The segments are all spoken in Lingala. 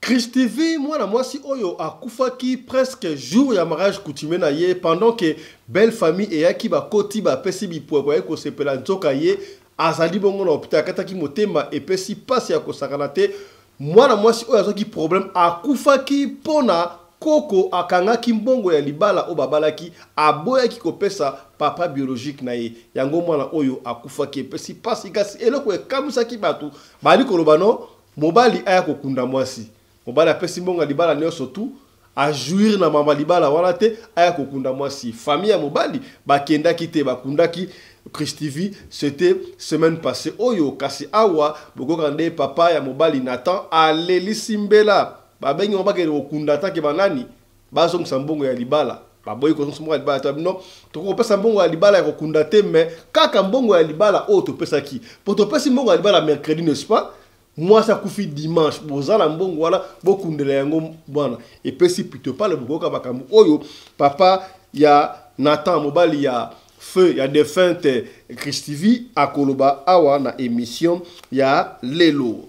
Christivi, moi si oyo akufaki presque jour ya mariage coutumier na ye pendant que belle famille et yaki ba koti ba pesi bi po ko sepela nzoka ye azali bongo na hôpital kataki motema et pesi passe ya ko sakana te moi si oyo azoki problème akufaki pona koko akangaki mbongo ya libala o babalaki aboyaki kopesa papa biologique na ye yango mwana oyo akufaki pesi passe kasi eloko ekamusaki batu bali koloba no mobali aya kokunda mwasi mobali apesi mbongo ya libala nyonso tu a jouir na mama libala wana te aya kokunda mwasi famille ya mobali bakendaki te bakundaki Christivi c'était semaine passée oyo kasi awa bokokande papa ya mobali Nathan aleli simbela babengi mobake kokunda take banani bazongisa mbongo ya libala baboyi kozongisa mbongo ya libala tabino tokopesa mbongo ya libala ya kokunda te mais kaka mbongo ya libala o topesaki po topesi mbongo ya libala mercredi n'est-ce pas moi ça koufi dimanche bozala mbongo wala bokundela yango bwana et pesi plutôt pas le bokoka bakambu oyo papa ya Nathan mobali ya feu ya défunte Christivi akoloba awa na émission ya lelo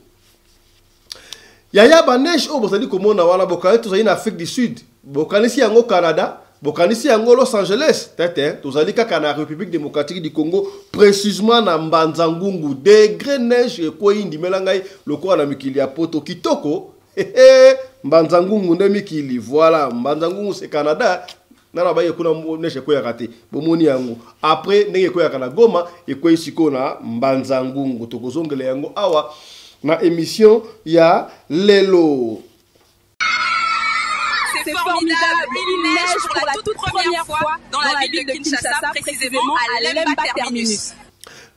yaya baneige o bozali komona wana bokali tozali na Afrique du Sud bokanisi yango Canada bokanisi yango Los Angeles tete tozali kaka na République démocratique du Congo précisément na Mbanzangungu degré neige ko indi melangai lokola na mikili ya poto kitoko Mbanzangungu nde mikili voilà Mbanzangungu c'est Canada nana baye kuna neige ko ya raté bomoni yango après ndenge ko ya kana Goma e ko isiko na Mbanzangungu tokozongela yango awa na émission ya lelo. C'est formidable, il neige pour la toute première fois dans la ville de Kinshasa, précisément à l'Emba Terminus.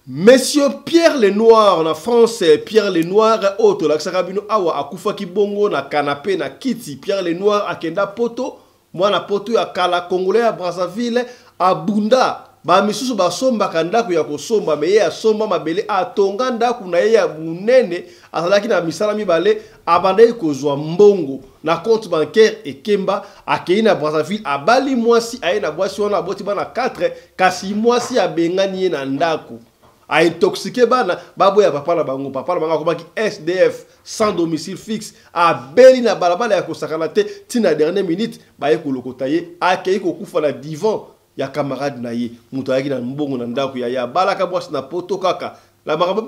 Monsieur Pierre Lenoir na France, Pierre Lenoir auto la sakabino awa akufa kibongo na canapé na kiti Pierre Lenoir akenda poto mwana poto ya kala congolais à Brazzaville abunda ba misusu basomba kandako ya kosomba meye asomba mabele atonga ndaku na ye ya munene azalaki na misala mibale abandai kozwa mbongo na compte bancaire ekemba akei na Brazzaville abali mwasi aye na bwasi wana aboti bana 4 kasi mwasi abengani ye na ndaku a intoxiqué bana babo ya papa na bango komaki SDF sans domicile fixe a beli na balabala ya kosakana te tina dernière minute baye kolokota ye akei kokufa na divan ya camarade na ye muto ayaki na mbongo na ndako ya balaka bwasi na poto kaka la makambo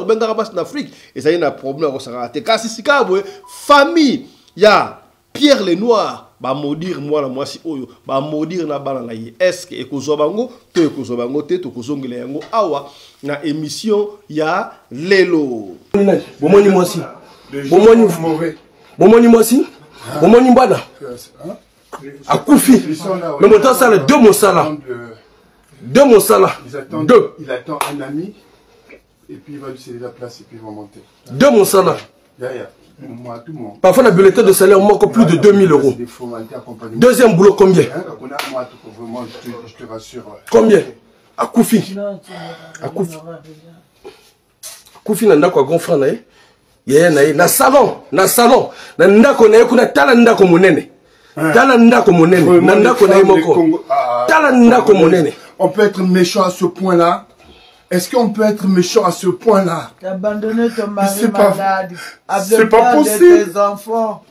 benga basi na Afrique et ça y a un problème ko sakana te kasi sikabwe famille ya Pierre Lenoir ba maudire moi na mwasi oyo ba maudire na bana na ye est-ce que ekozwa bango to ekozwa bango te to kozongela yango awa na émission ya lelo bomoni mwasi bomoni mwasi bomoni bana akufi mais mon temps ça les deux monsala deux il attend un ami et puis il va lui céder la place et puis il va monter deux monsala parfois, le bulletin de salaire manque plus de 2000 €. Deuxième boulot, combien? Je te rassure. Combien? À Koufi. Koufi, n'a quoi grand frère, na salon. N'a qu'on a talanda comme monene. Talanda comme monene. N'a qu'on a moko. Talanda comme monene. On peut être méchant à ce point-là. Est-ce qu'on peut être méchant à ce point-là? Abandonner ton mari malade. C'est pas possible. Tes enfants.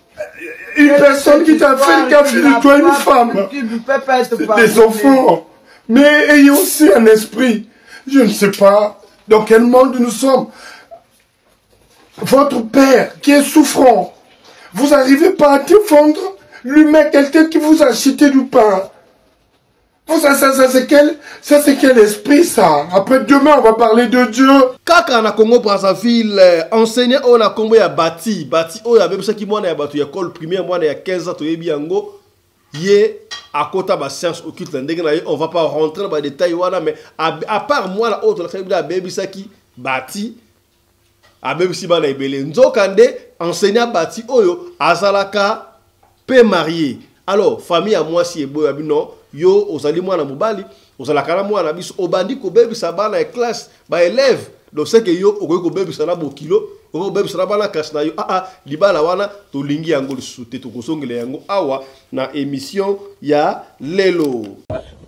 Une personne qui t'a fait de toi une femme. Tu ne peux pas être des enfants. Mais ayez aussi un esprit. Je ne sais pas dans quel monde nous sommes. Votre père qui est souffrant, vous n'arrivez pas à défendre l'humain, quelqu'un qui vous a acheté du pain. Ça c'est quel esprit ça? Après demain on va parler de Dieu. Kaka na Congo Brazzaville enseignant on a Congo ya bati oyo ya bebisa ki mwana ya batu ya école primaire mwana ya 15 ans to yebi yango ye akota ba science occulte ndenge na ye on va pas rentrer dans les détails wana mais à part moi la autre la bebisa ki bati abebisi bana ebele nzokande enseignant bati oyo azalaka pe marié alors famille à moi si eboya bino yo ozali mwana mobali ozala kana mwana biso obandi ko bebisa bana e classe ba élève donc c'est que yo okoki ko bebisa na bokilo oko bebisa na bana classe na yo libala wana to lingi yango lisuté to kosongela yango awa na émission ya lelo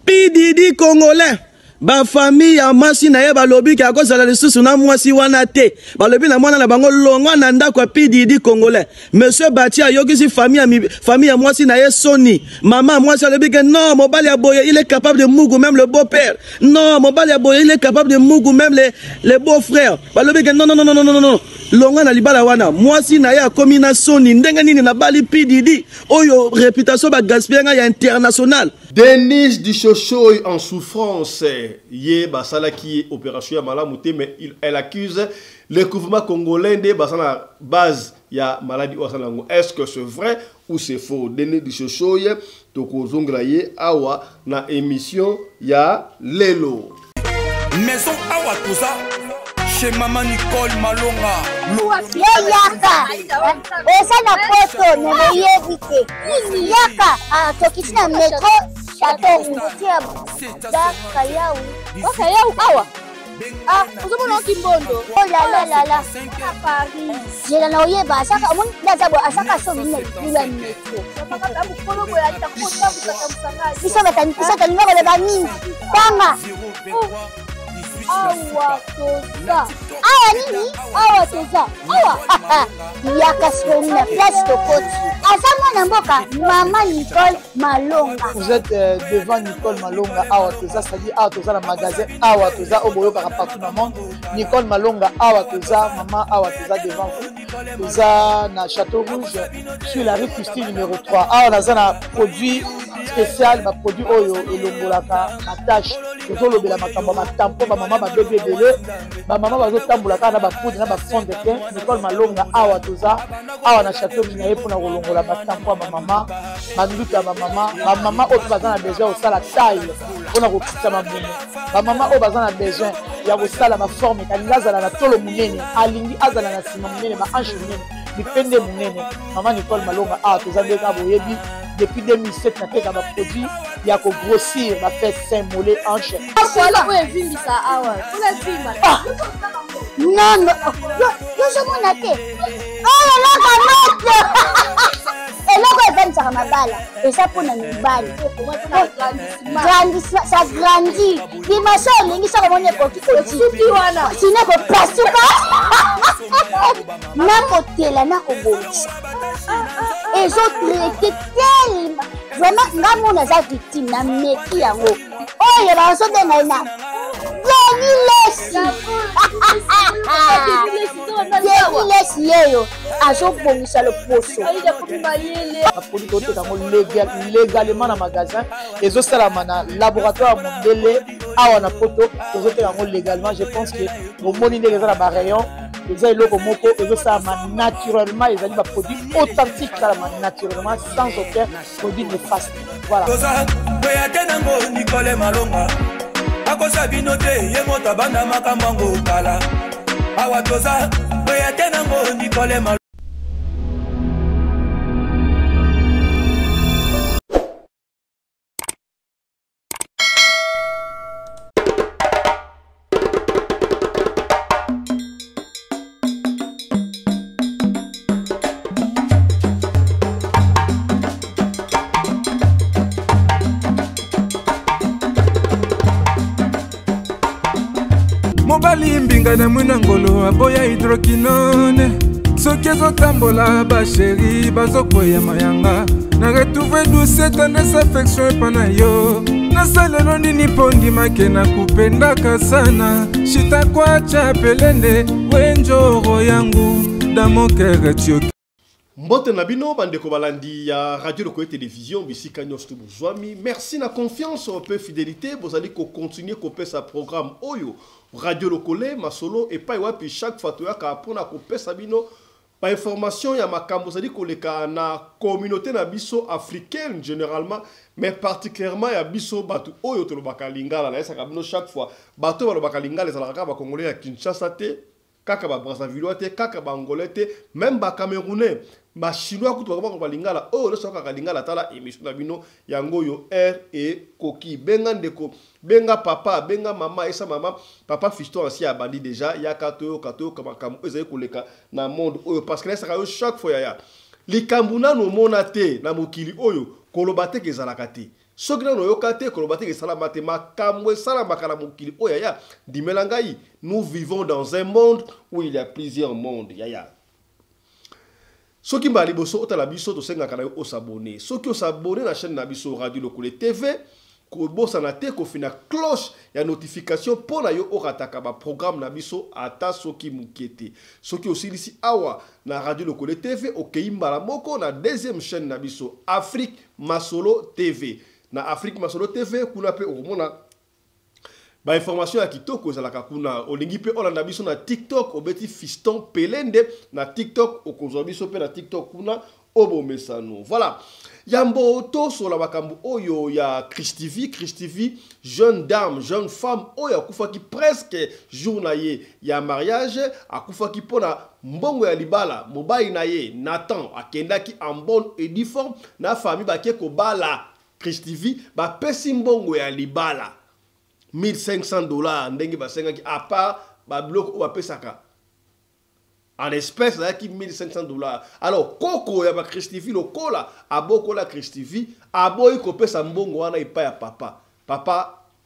Pididi congolais ba famille ya mwasi na ye balobi ki akozala lisusu na mwasi wana te balobi na mwana na bango longwa na ndako ya PDD congolais monsieur Bati ayokisi famille ya mwasi na ye soni mama mwasi alobi ke non mobali ya boye il est capable de mugu même le beau-père non mobali ya boye il est capable de mugu même les beaux-frères balobi ke non longwa na libala wana mwasi na ye akomi na soni ndenge nini na bali PDD oyo réputation ba gaspiller ya international. Denis Dichocho en souffrance. Yé Basalaki opération ya malamouté, mais elle accuse le gouvernement congolais de Basala base ya maladie Wasalango. Est-ce que c'est vrai ou c'est faux? Denis Dichocho toko zongraye awa na émission ya Lelo. Maison awa tout ça chez maman Nicole Malonga. Yaka esa na poto ne yebite yaka tokisina metro chateau utia da kayau kayau awa uzomona kimbondo oh la Paris jela na oyeba asaka mon ndazabo asaka so mine ya metro bisa batanisa ngalo ba nini tanga awa toza awa nini awa toza awa yaka sona place tokoti azamona mboka maman Nicole Malonga. Vous êtes devant Nicole Malonga awa toza, c'est-à-dire awa toza la magasin awa toza oboyoka partout dans le monde. Nicole Malonga awa toza, maman awa toza devant vous. Toza na Château Rouge sur la rue Custine numéro 3. Awa naza na produit spécial, ba produit oyo elongolaka na tâche. Tozo lobela makambo ba tampon ba maman ba bébé belé, ba maman bazo tambolaka na ba poudre na ba fond de teint. Nicole Malonga awa toza awa na Château Rouge na yepo na kolongola ba tampon ba maman, ba nduka ba maman oyo baza na besoin osala taille mpona kokita mabunu ba maman oyo baza na besoin ya kosala baforme kalingi azala na tolo monene alingi azala na nsima monene baanche monene mipende monene maman Nicole Malonga awa toza nde kaka boyebi depuis 2007 nateka baproduit ya kogrossir bafe sein mollet hanche non yozomona te oyo loka eloko evanisaka mabala eza mpona mibali ça grandit dimension elingi soko moni ekokikosuki wana sino kopasuka nakotela nakobomisa ezotraite telema vraiment nga mona aza victime na meki yango oyo bazobenga ye na Denilesi yeyo azobongisa loposo produit oteka ngo légalement na magasin ezosalama na laboratoire mondele awa na poto tozoteka ngo légalement. Je pense que bomoni ndenge eza na barayon eza eloko moko ezosalama naturellement, ezali baproduit authentique esalama naturellement sans aucun produit néfaste. Voilà. Nicole Malonga akosa bino te ye moto abanda makambo yango kala awa toza oya te nango Nicole Malonga. mobali mbinga na mwina ngolo aboya hydroquinone soki ezotambola basheri bazokoya mayanga na retrouve douce tendresse affection epa na yo nasalelo nini mpo ndimake na kupendaka sana shitakwacha pelende wenjoro yangu damokere tioki. Mbote Nabino, bandeko balandi ya Radio Lokoye Télévision, bisika nyosto bozwami. Merci na confiance, peu fidélité, vous allez continuer couper sa programme Oyo Radio Lokoye, masolo et pas wapi chaque fois toya ka pona couper sabino pa information ya makambo zali koleka na communauté na biso africaine généralement, mais particulièrement ya biso batu Oyo to lobaka lingala na esa kabino chaque fois bato ba lobaka lingala za la ba congolais ya Kinshasa te, kaka ba Brazzaville te, kaka ba Angolais te, même ba Camerounais. Ma chinois kutu bakaba lingala oh le soka ka lingala tala émission na bino yango yo R et Koki benga ndeko benga papa benga mama esa mama papa fiston ancien abandi déjà ya kato kama ezali koleka na monde oyo parce que ça chaque fois ya likambuna no mona te na mokili oyo kolobate kezalaka te soki na noyoka te koloba te esalama te makambo esalamaka na mokili oyo yaya ndimela ngai. Nous vivons dans un monde où il y a plusieurs mondes yaya. Soki mbali boso otala biso to senga kana yo s'abonner. Soki s'abonner na chaîne na biso Radio Lokole TV, ko bosa na te ko fina cloche ya notification pour na yo orataka ba programme na biso ata soki mukete. Soki osilisi awa na Radio Lokole TV okei mbala moko na deuxième chaîne na biso Afrique Masolo TV. Na Afrique Masolo TV kuna pe omona ba information ya kitoko ezalaka kuna olingi pe olanda biso na TikTok obeti Fiston Pelende na TikTok okozwa biso pe na TikTok kuna obomesano. Voilà. Yambo to sur la makambo oyo ya Chris TV, jeune dame, jeune femme oyo akufaki presque jour na ye ya mariage akufaki pona mbongo ya libala mobali na ye Nathan akendaki en bonne et due forme na famille bakie ko bala Chris TV ba pesi mbongo ya libala $1500 ndenge basengaki à part ba bloc ou ba pesaka en espèces là qui $1500. Alors koko ya ba Chris TV lokola aboko la Chris TV aboyi ko pesa mbongo wana ipa ya papa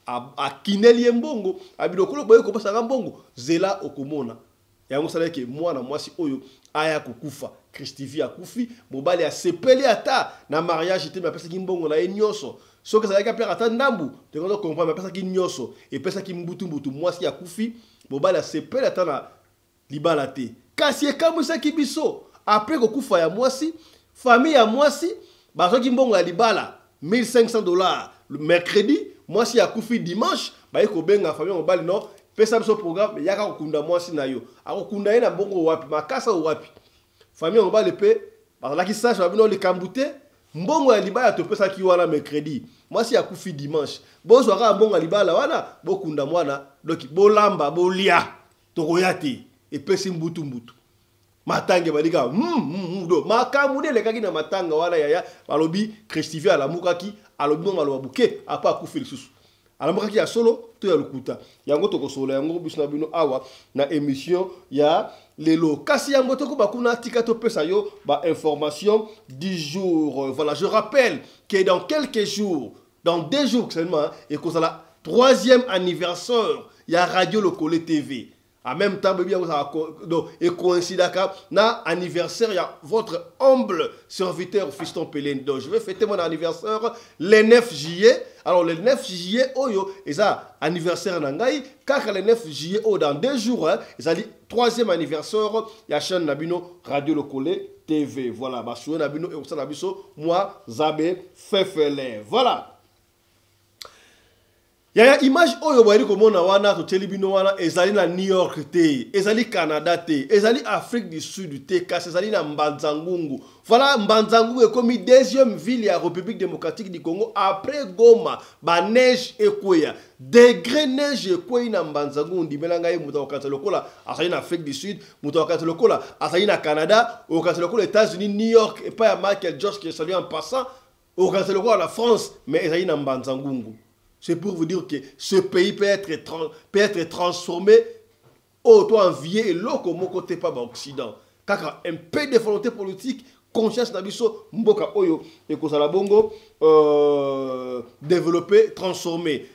a kineli mbongo abilokolo boyi ko pesa mbongo zela okomona yango sala ke mwana mwasi oyo aya kukufa Chris TV akufi mobali a sepeli ata na mariage te pesa ki mbongo na enyoso soki ça ka pera ata ndambu te ko comprendre pesa ki nyoso et pesa ki mbutu mwasi akufi mobali a sepeli ata na libala te kasi ekamwisa kibiso après kokufa ya mwasi famille ya mwasi bazoki mbongo ya libala $1500 le mercredi mwasi akufi dimanche baye ko benga famille mobali no pesa biso programme yaka kokunda mwasi na yo akokunda ye na mbongo wapi makasa wapi famille mobali pe bazalaki sage babino likambute mbongo ya libala to pesa ki wana mercredi mwasi akufi dimanche bozo aka mbongo ya libala wana bokunda mwana doki bolamba bolia tokoyate et pesi mbutu matange balika do makamude lekaki na matanga wana yaya balobi Chris TV alamukaki alobi ngo maloba buke apa akufi lisusu alamukaki ya solo to ya lukuta yango tokosola yango bisna bino awa na émission ya lelo kasi yango toko bakuna tika to pesa yo ba information du jour. Voilà, je rappelle que dans quelques jours, dans 2 jours seulement et que ça la 3e anniversaire ya Radio Lokole TV. En même temps, et coïncide na anniversaire, il y a votre humble serviteur Fiston Pelende. Donc, je vais fêter mon anniversaire le 9 juillet. Alors, le 9 juillet, et ça, anniversaire Nangaï, car le 9 juillet, dans 2 jours, ça dit 3e anniversaire, il y a chaîne Nabino Radio Lokole TV. Voilà, bah, sur Nabino et au Nabiso, moi, Zabé Fefele. Voilà. Yaya image oyo bari komona wana to telebino wana ezali na New York te, ezali Canada te, ezali Afrique du Sud te, kasi ezali na Mbanzangungu. Voilà, Mbanzangungu est comme 2e ville ya République démocratique du Congo après Goma, ba neige ekweya. Degré neige ekweyi na Mbanzangungu ndimela ngai muta wakati lokola azali na Afrique du Sud, muta wakati lokola azali na Canada, wakati lokola États-Unis, New York et pas ya Michael George qui est salué en passant, wakati lokola la France, mais ezali na Mbanzangungu. C'est pour vous dire que ce pays peut être transformé auto envié et l'autre côté pas d'Occident. Car un peu de volonté politique, conscience nabiso mboka oyo et que ça la bongo développer, transformer.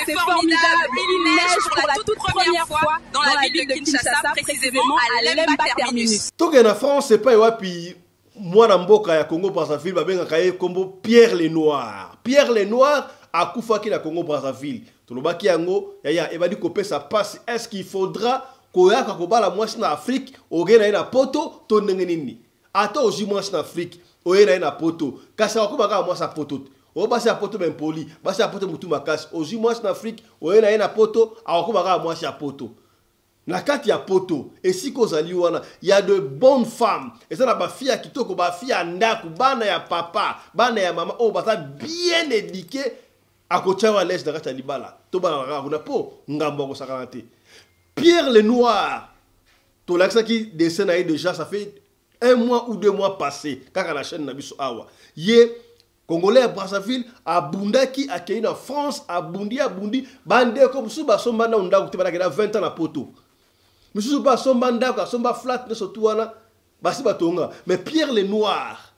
C'est formidable, il neige pour la toute première fois dans la ville de Kinshasa, précisément à l'Emba Terminus. Donc en France, c'est pas wapi moi na mboka ya Congo Brazzaville babenga kaye kombo Pierre Lenoir. Pierre Lenoir akufaki na Congo Brazzaville. Tolobaki yango yaya ebadi kopesa passe. Est-ce qu'il faudra koyaka kobala mwasi na Afrique ogena ina poto to ndenge nini? Ata oji mwasi na Afrique oyena ina poto. Kasi akobaka mwasi poto. O basi poto ben poli, basi poto mutu makasi. Oji mwasi na Afrique oyena ina poto akobaka mwasi poto. Na kati ya poto et si kozali wana il y a de bonnes femmes et ça na ba fille kitoko ba fille ndaku bana ya papa bana ya mama oh basa bien éduqué à kochawa lèche de kata libala to bana na po ngambo ko sakanate. Pierre Lenoir to l'accent qui descend aí déjà ça fait 1 mois ou 2 mois passé kaka la chaîne na biso awa ye Congolais à Brazzaville abundaki akei na France abundi bande comme suba somba na ndaku te bana 20 ans na poto. Monsieur Souba somba ndaka somba flat ne sotuana basi batonga mais Pierre Lenoir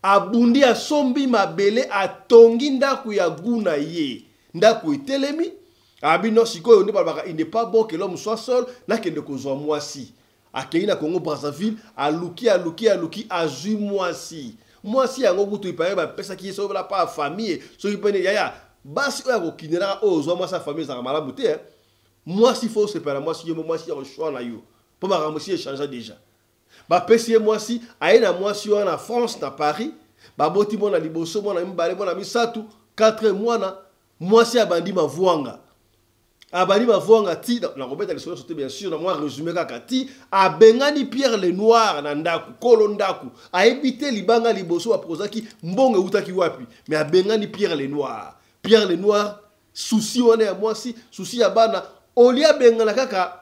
abundi asombi mabele atongi ndaku ya guna ye ndaku etelemi abino sikoyo il n'est pas bon que l'homme soit seul na kende kozwa mwasi akei na Congo Brazzaville aluki azui mwasi yango kutu ipaye ba pesa ki so la pa famille so ipene yaya basi oya kokinera ozwa mwasi famille za malamu te mwasi faut se pela mwasi yo mwasi ya choix na yo po ba mwasi échanger déjà ba pesi mwasi aina mwasi yo na France na Paris ba boti bona liboso bona mbale bona misatu 4 mois mwasi abandi mavuanga ti na robeta les sauter bien sûr na moi résumé kaka ti abengani Pierre Lenoir na ndaku kolo ndaku a évité libanga liboso aprozaki mbonge utaki wapi mais abengani Pierre Lenoir souci wana ya mwasi souci ya bana olia bengana kaka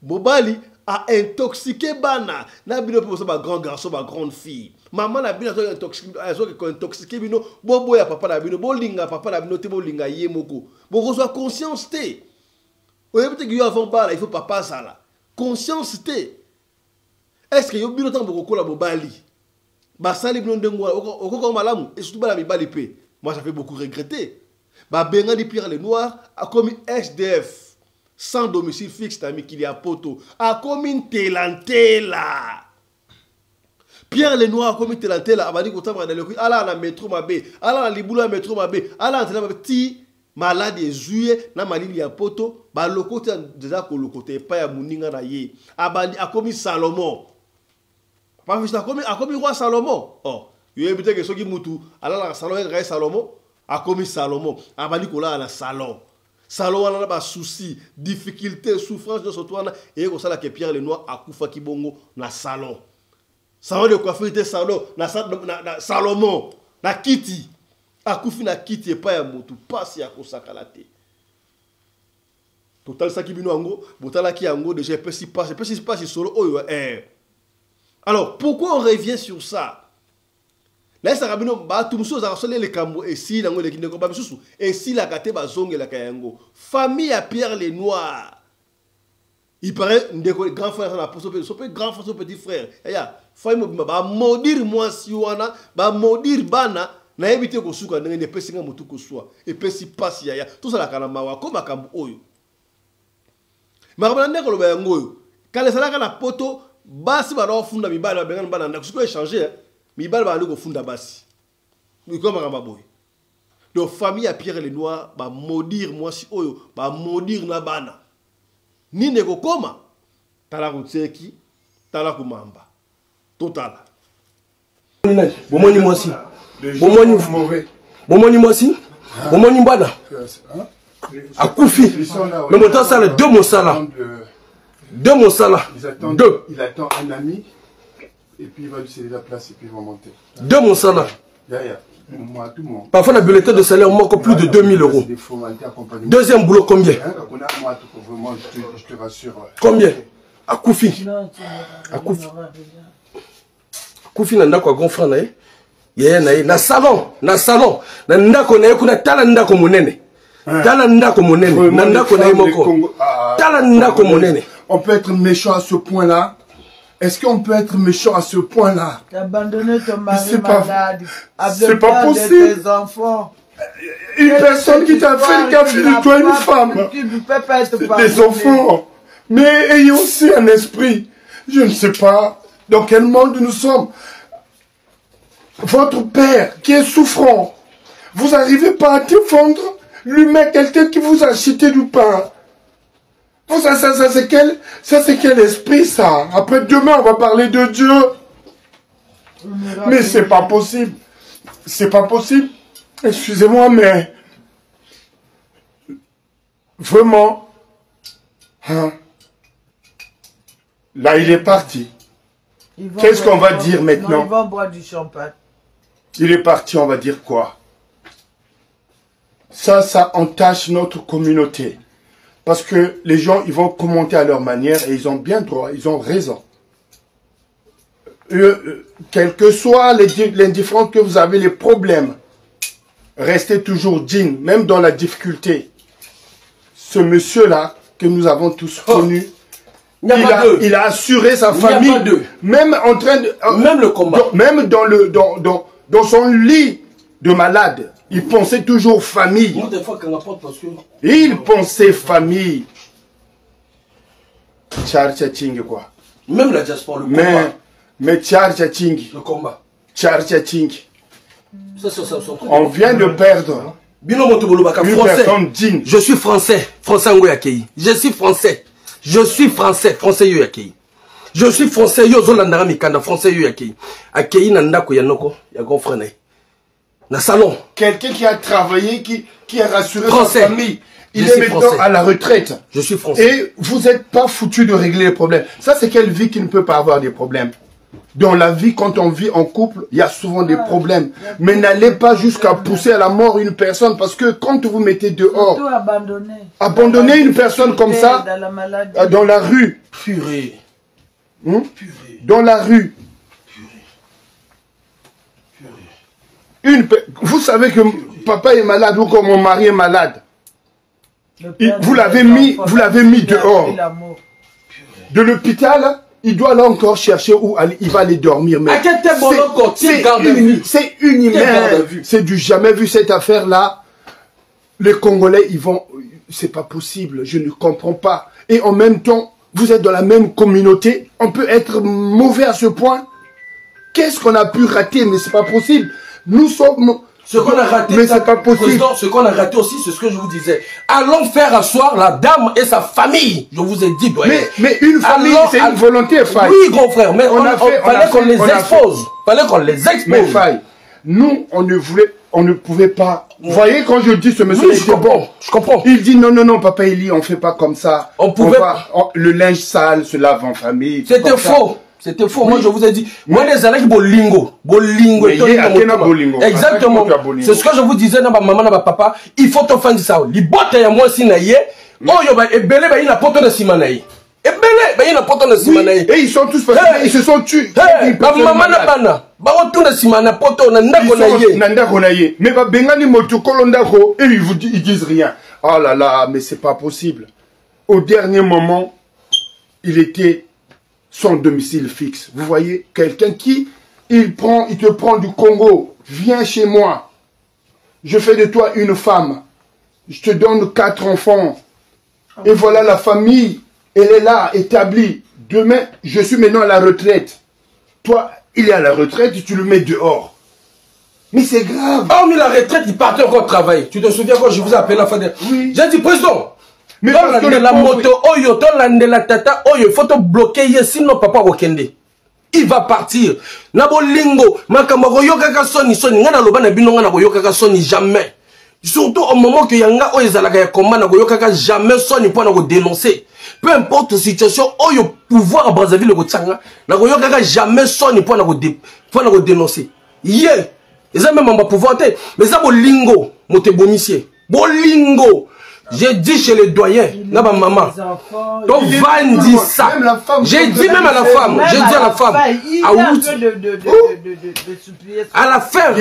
bobali a intoxiqué bana na bino pour ça ba grand garçon ba grande fille maman na bino intoxiqué bino bobo ya papa na bino bolinga papa na bino te bolinga ye moko boko soit conscience te oye peut-être que avant bala il faut papa ça là conscience te est-ce que yo bino tant boko kola bobali ba sali bino ndengwa okoko malamu et surtout bala mi bali pe moi ça fait beaucoup regretter ba benga di Pierre Lenoir a commis SDF sans domicile fixe, t'as mis qu'il y a poto. A commis une telantela. Pierre Lenoir a commis une telantela. A dit qu'on t'a dit que ala na métro mabé, ala na liboula métro mabé, ala na mabé ti malade juillet na malili ya poto. Ba le côté déjà que le côté pas ya muninga na ye. A commis Salomon. Pas juste a commis roi Salomon. Oh, il y a peut-être que ceux qui mutu ala na salon roi Salomon a commis Salomon. A dit qu'on a na salon. Salon wana ba souci, difficulté, souffrance de ce toit et comme ça que Pierre Lenoir a kufa kibongo na salon. Salon de coiffure de salon na Salomon, na kiti. A kufi na kiti et pas ya motu, pas si ya kosaka la te. Total ça qui bino ango, botala ki ango déjà peut si pas solo oyo Alors, pourquoi on revient sur ça? Là, ça rabino ba tumso za sole le kambo et si nango le kineko ba bisusu et si la kate ba zonge la kayango famille à Pierre Lenoir il paraît ndeko grand frère na poso grand frère petit frère ya famille ba maudire moi si wana ba maudire bana na éviter ko suka ndenge ne pesinga mutu ko swa et pesi passe ya tout ça la kana mawa ko makambo oyo marabana ndeko lo ba yango oyo kale sala kana poto basi ba ro funda mibala ba bengana bana ndako suko échanger Mibal va aller au fond d'Abassi. Nous comme un baboy. Donc famille à Pierre Lenoir va maudire moi si oyo, va maudire Nabana. Ni nego koma. Tala kutseki, tala kumamba. Total. Bomoni moi si. Bomoni moi si. Bomoni bana. A Koufi. Le montant ça le 2 Monsala. 2 Monsala. 2. Il attend un ami. Et puis il va lui céder la place et puis il va monter. 2 Monsala. Moi, tout le monde. Parfois, le bulletin de salaire manque plus de 2000 euros. Deuxième boulot, combien? Vraiment, je te rassure. Combien? À Koufi. À Koufi. Koufi, n'a quoi grand frère, na salon. Na ndako na kuna tala ndako monene. Tala ndako monene. Na ndako na moko. Tala ndako monene. On peut être méchant à ce point-là. Est-ce qu'on peut être méchant à ce point-là? Abandonner ton mari malade. C'est pas possible. Tes enfants. Une personne qui t'a fait de toi une femme. Tu ne peux pas être des enfants. Mais ayez aussi un esprit. Je ne sais pas dans quel monde nous sommes. Votre père qui est souffrant, vous n'arrivez pas à défendre l'humain, quelqu'un qui vous a acheté du pain. Ça c'est quel esprit ça? Après demain on va parler de Dieu. Mais c'est pas possible. C'est pas possible. Excusez-moi mais vraiment hein? Là il est parti. Qu'est-ce qu'on va dire maintenant? Ils vont boire du champagne. Il est parti, on va dire quoi? Ça entache notre communauté. Parce que les gens, ils vont commenter à leur manière et ils ont bien droit, ils ont raison. Quel que soit l'indifférence que vous avez, les problèmes, restez toujours digne, même dans la difficulté. Ce monsieur-là, que nous avons tous connu, Il a assuré sa famille. Même en train de... Même le combat. Même dans son lit de malade, il pensait toujours famille. Il pensait famille. Tchartching quoi. Même la diaspora, le combat. Mais Tchartching. Le combat. Tchartching. On vient de perdre. Une personne digne. Je suis français. Français Ngoyakei. Je suis français. Je suis français. Français Yoyakei. Je suis français. Yozolandara Mikanda. Français Yoyakei. Akei Nandako Yanoko. Yagon Frane. Na salon. Quelqu'un qui a travaillé, qui a rassuré français. sa famille. Il est maintenant français. À la retraite. Je suis français. Et vous n'êtes pas foutu de régler les problèmes. Ça, c'est quelle vie qui ne peut pas avoir des problèmes? Dans la vie, quand on vit en couple, il y a souvent des problèmes. Mais n'allez pas jusqu'à pousser à la mort une personne, parce que quand vous mettez dehors, abandonner une personne comme ça, dans la rue, purée. Dans la rue, vous savez que papa est malade ou que mon mari est malade. Vous l'avez mis dehors. De l'hôpital, il doit là encore chercher où il va aller dormir. Mais c'est inhumain. C'est du jamais vu cette affaire-là. Les Congolais, c'est pas possible. Je ne comprends pas. Et en même temps, vous êtes dans la même communauté. On peut être mauvais à ce point. Qu'est-ce qu'on a pu rater? Mais c'est pas possible. Nous sommes... Ce qu'on a raté, mais c'est pas possible. Ce qu'on a raté aussi, c'est ce que je vous disais. Allons faire asseoir la dame et sa famille. Je vous ai dit, doyen. Mais une famille, c'est une volonté, Faye. Oui, grand frère, mais fallait qu'on les expose. Fallait qu'on les expose. Mais Faye, nous, on ne pouvait pas. Vous voyez, quand je dis ce monsieur, oui, je comprends. Il dit non, papa Eli, on fait pas comme ça. On pouvait. Le linge sale se lave en famille. C'était faux. C'était faux. Moi, je vous ai dit. Moi, les années bolingo. Exactement. C'est ce que je vous disais dans ma maman, dans ma papa. Il faut t'en faire ça. Les bottes, il y a moi aussi, naïe. Oh, et belé, il y a poto de simanaï. Et belé, il y a poto de simanaï. Et ils sont tous fatigués. Ils se sont tués. Maman, n'a pas. Barotou na simana poto, nanda konaye. Mais bengani motokolo ndako, et ils disent rien. Oh là là, mais c'est pas possible. Au dernier moment, il était son domicile fixe. Vous voyez, quelqu'un qui, il te prend du Congo, viens chez moi, je fais de toi une femme, je te donne 4 enfants, et voilà la famille, elle est là, établie. Demain, je suis maintenant à la retraite. Toi, il est à la retraite, tu le mets dehors. Mais c'est grave. Oh, mais la retraite, il partait encore travailler. Tu te souviens quand je vous ai appelé la fin de... Oui. J'ai dit, président, mais parce que la moto, oyo, la tata, oyo, il faut te bloquer, sinon papa wakende. Il va partir. Nabo lingo, makamako yokaka soni, ngana loba na bino ngana yokaka soni jamais. Surtout au moment que yanga oyo ezalaka ya combat na yokaka jamais soni pour na dénoncer. Peu importe la situation, oyo pouvoir à Brazzaville le tsanga, na yokaka jamais soni pour na dénoncer. Yeah, ça même on va pouvoir te, mais ça bolingo, mote bomissier. Bolingo. J'ai dit chez les doyens, là ma maman, ton van dit ça. J'ai dit même à la femme, j'ai dit à la femme, à la fin,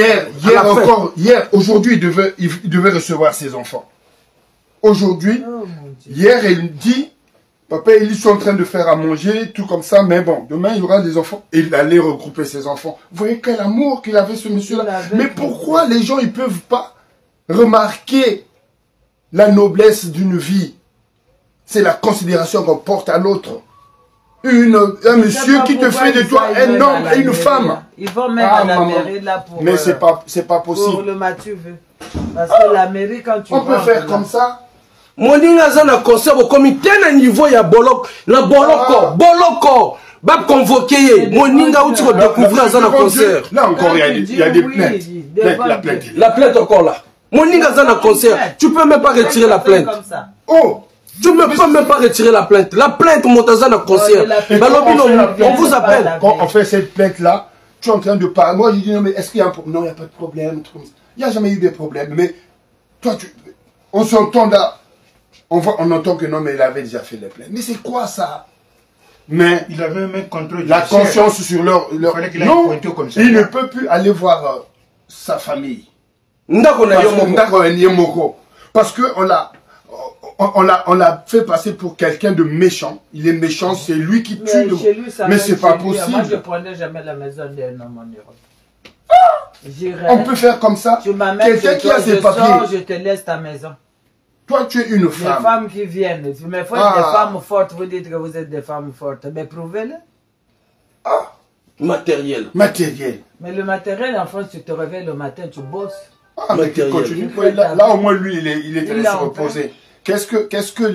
hier, aujourd'hui, il devait recevoir ses enfants. Aujourd'hui, hier, il dit, papa, ils sont en train de faire à manger, tout comme ça, mais bon, demain, il y aura des enfants. Et il allait regrouper ses enfants. Vous voyez quel amour qu'il avait, ce monsieur-là. Mais pourquoi les gens, ils peuvent pas remarquer la noblesse d'une vie? C'est la considération qu'on porte à l'autre. Un monsieur qui te fait de toi un homme et une femme. Ils vont même à la mairie là pour... Mais c'est pas possible. Pour le Mathieu veut. Parce que la mairie, quand tu... On peut faire comme ça. Moninga zana concert au comité na niveau ya boloko. Na boloko. Va convoquer. Moninga où tu vas découvrir zana concert. Là encore, il y a des plaintes. La plainte encore là. Moninga zana concert. Tu peux même pas retirer la plainte. Oh! Tu ne peux même pas retirer la plainte. La plainte, Montazana concert. On vous appelle. Quand on fait cette plainte-là, tu es en train de parler. Moi, je dis, non, mais est-ce qu'il y a un problème? Non, il n'y a pas de problème. Il n'y a jamais eu de problème. Mais toi, on s'entend là. On entend que non, mais il avait déjà fait les plaintes. Mais c'est quoi ça? Mais il avait même contrôle. La conscience sur leur... Il fallait qu'il aille pointer comme ça. Il ne peut plus aller voir sa famille. Parce que on l'a fait passer pour quelqu'un de méchant. Il est méchant, c'est lui qui tue. Mais c'est pas possible. Moi, je ne prenais jamais la maison d'un homme en Europe. On peut faire comme ça. Quelqu'un qui a ses papiers. Je te laisse ta maison. Toi, tu es une femme. Les femmes qui viennent. Mais faut être des femmes fortes. Vous dites que vous êtes des femmes fortes. Mais prouvez-le. Matériel. Matériel. Mais le matériel, en France, tu te réveilles le matin, tu bosses. Mais continue. Là, au moins, lui, il est allé se reposer. Qu'est-ce que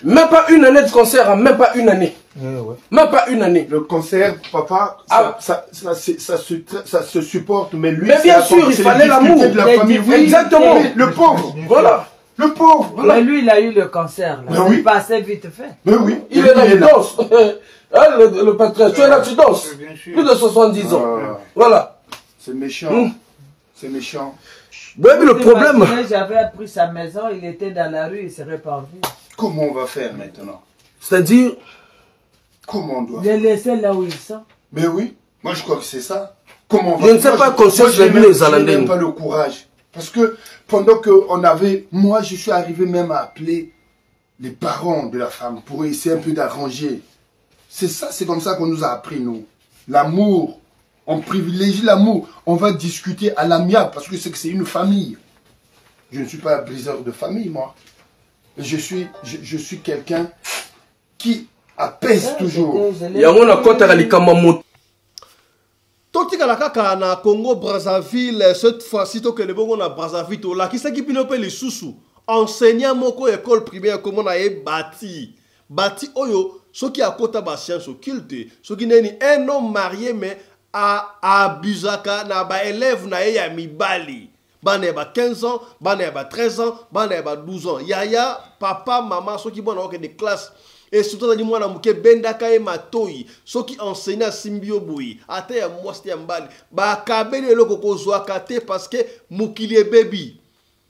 Même pas une année de concert, hein, même pas une année. Même pas une année. Le concert, papa, ça se supporte, mais lui, mais bien sûr, il fallait l'amour de la famille. Oui, exactement. Le pauvre. Voilà. Le pauvre. Voilà. Mais lui, il a eu le cancer. Là. Oui. Il passait vite fait. Mais oui. Il est là, il danse. Le patriarche, tu es là, tu danses. Plus de 70 ans. Voilà. C'est méchant. C'est méchant. Oui, mais le problème. J'avais pris sa maison, il était dans la rue, il serait parvenu. Comment on va faire maintenant? C'est-à-dire. Comment on doit les laisser là où ils sont. Mais oui, moi je crois que c'est ça. Comment on va Je ne sais pas conscience de les Hollandais. Je n'ai pas le courage. Parce que pendant qu'on avait. Moi, je suis arrivé même à appeler les parents de la femme pour essayer un peu d'arranger. C'est ça, c'est comme ça qu'on nous a appris, nous. L'amour. On privilégie l'amour. On va discuter à l'amiable parce que c'est une famille. Je ne suis pas un briseur de famille, moi. Je suis quelqu'un qui apaise toujours. Totika kaka na Congo Brazzaville cette fois-ci to que le bongo na Brazzaville to la kisa ki pino pe les sous enseignant moko école primaire comment na e bâti oyo soki akota ba science occulte soki neni un homme marié mais a abusaka na ba élève na ya mibali bana ba 15 ans bana ba 13 ans bana ba 12 ans yaya papa maman soki bona ok de classe. Et surtout, dans le mois où Bendaka et Matoi, ceux qui enseignent à Symbioboui, à terre, moi, c'était un bal, bah, Kabele le Koko Zoakate parce que Moukili baby.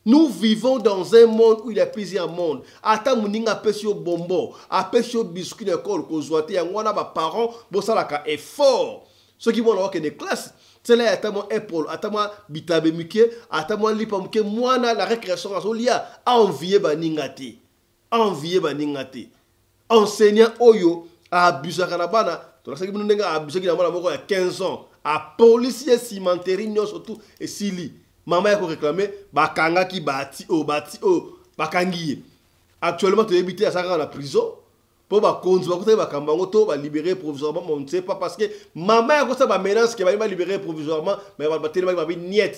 Nous vivons dans un monde où il y a plusieurs mondes. Ata Mouninga Pesio Bombo, a Pesio Biscuit d'école, Kozoate, et on a des parents, Bossalaka est fort. Ceux qui vont avoir des classes. C'est là, attends-moi épaule, attends-moi bitabe muke, attends-moi lipamuke, moi, la récréation, à envier Baningate. Envier Baningate. Enseignant Oyo a abusé à Kanabana, tu as abusé à 15 ans, à policier cimenterie, surtout, et Sili. Maman a réclamé, Bakanga qui bâti, Bakangi. Actuellement, tu es habité à la prison, pour libérer provisoirement, on ne sait pas parce que maman a menace qui va libérer provisoirement, mais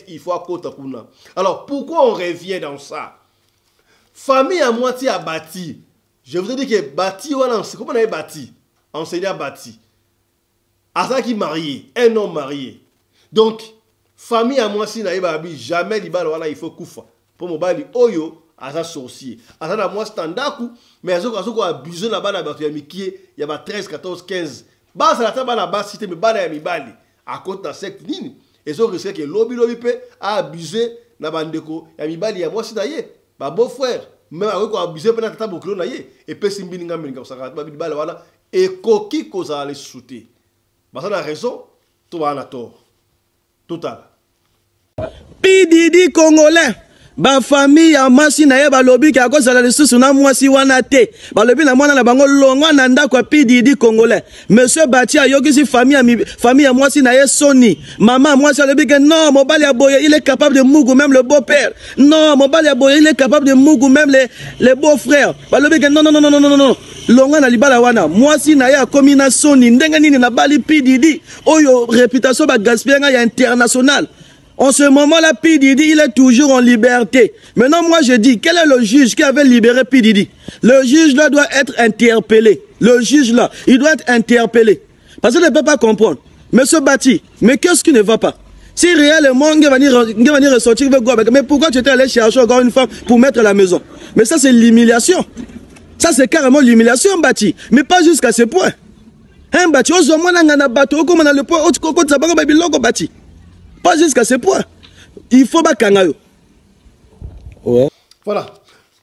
il faut à côté. Alors, pourquoi on revient dans ça? Famille à moitié a bâti. Je vous ai dit que bâti, comment on a bâti? Enseignant bâti. Asa qui marié, un homme marié. Donc, famille à moi si n'a jamais il faut koufa. Pour mon bali oyo, asa sorcier. Asa na moi standaku, mais asa ko abusé na bana batu ya mikie, il y a 13, 14, 15. Ba ça la taba na ba cité me bana ya mibali. À côté na secte nini. Et so risque que lobby pe a abusé na bandeko ya mibali ya moi si naye. Ba beau frère. Même avec quoi abuser pendant que tu as et puis si mbinga mbinga ça va bala wala et koki koza les souter parce que la raison tu as tort total Pididi congolais ba famille ya masi na ye balobi ki akozala lisusu na mwasi wana te balobi na mwana na bango longwa na ndako Pididi congolais monsieur Bati ayokisi famille ya mwasi na ye soni maman mwasi alobi ke non mobali ya boye il est capable de mugu même le beau-père non mobali ya boye il est capable de mugu même les beaux-frères balobi ke non longwa na libala wana mwasi na ye akomi na soni ndenge nini na bali Pididi oyo réputation ba gaspiller ya international. En ce moment-là, Pididi, il est toujours en liberté. Maintenant, moi, je dis, quel est le juge qui avait libéré Pididi? Le juge, là, doit être interpellé. Le juge, là, il doit être interpellé. Parce qu'il ne peut pas comprendre. Monsieur Bati, mais qu'est-ce qui ne va pas? Si réellement, on va venir ressortir, mais pourquoi tu étais allé chercher encore une femme pour mettre à la maison? Mais ça, c'est l'humiliation. Ça, c'est carrément l'humiliation, Bati. Mais pas jusqu'à ce point. Hein, Bati, on a le point, Bati. Pas jusqu'à ce point. Il faut pas kangayo. Ouais. Voilà.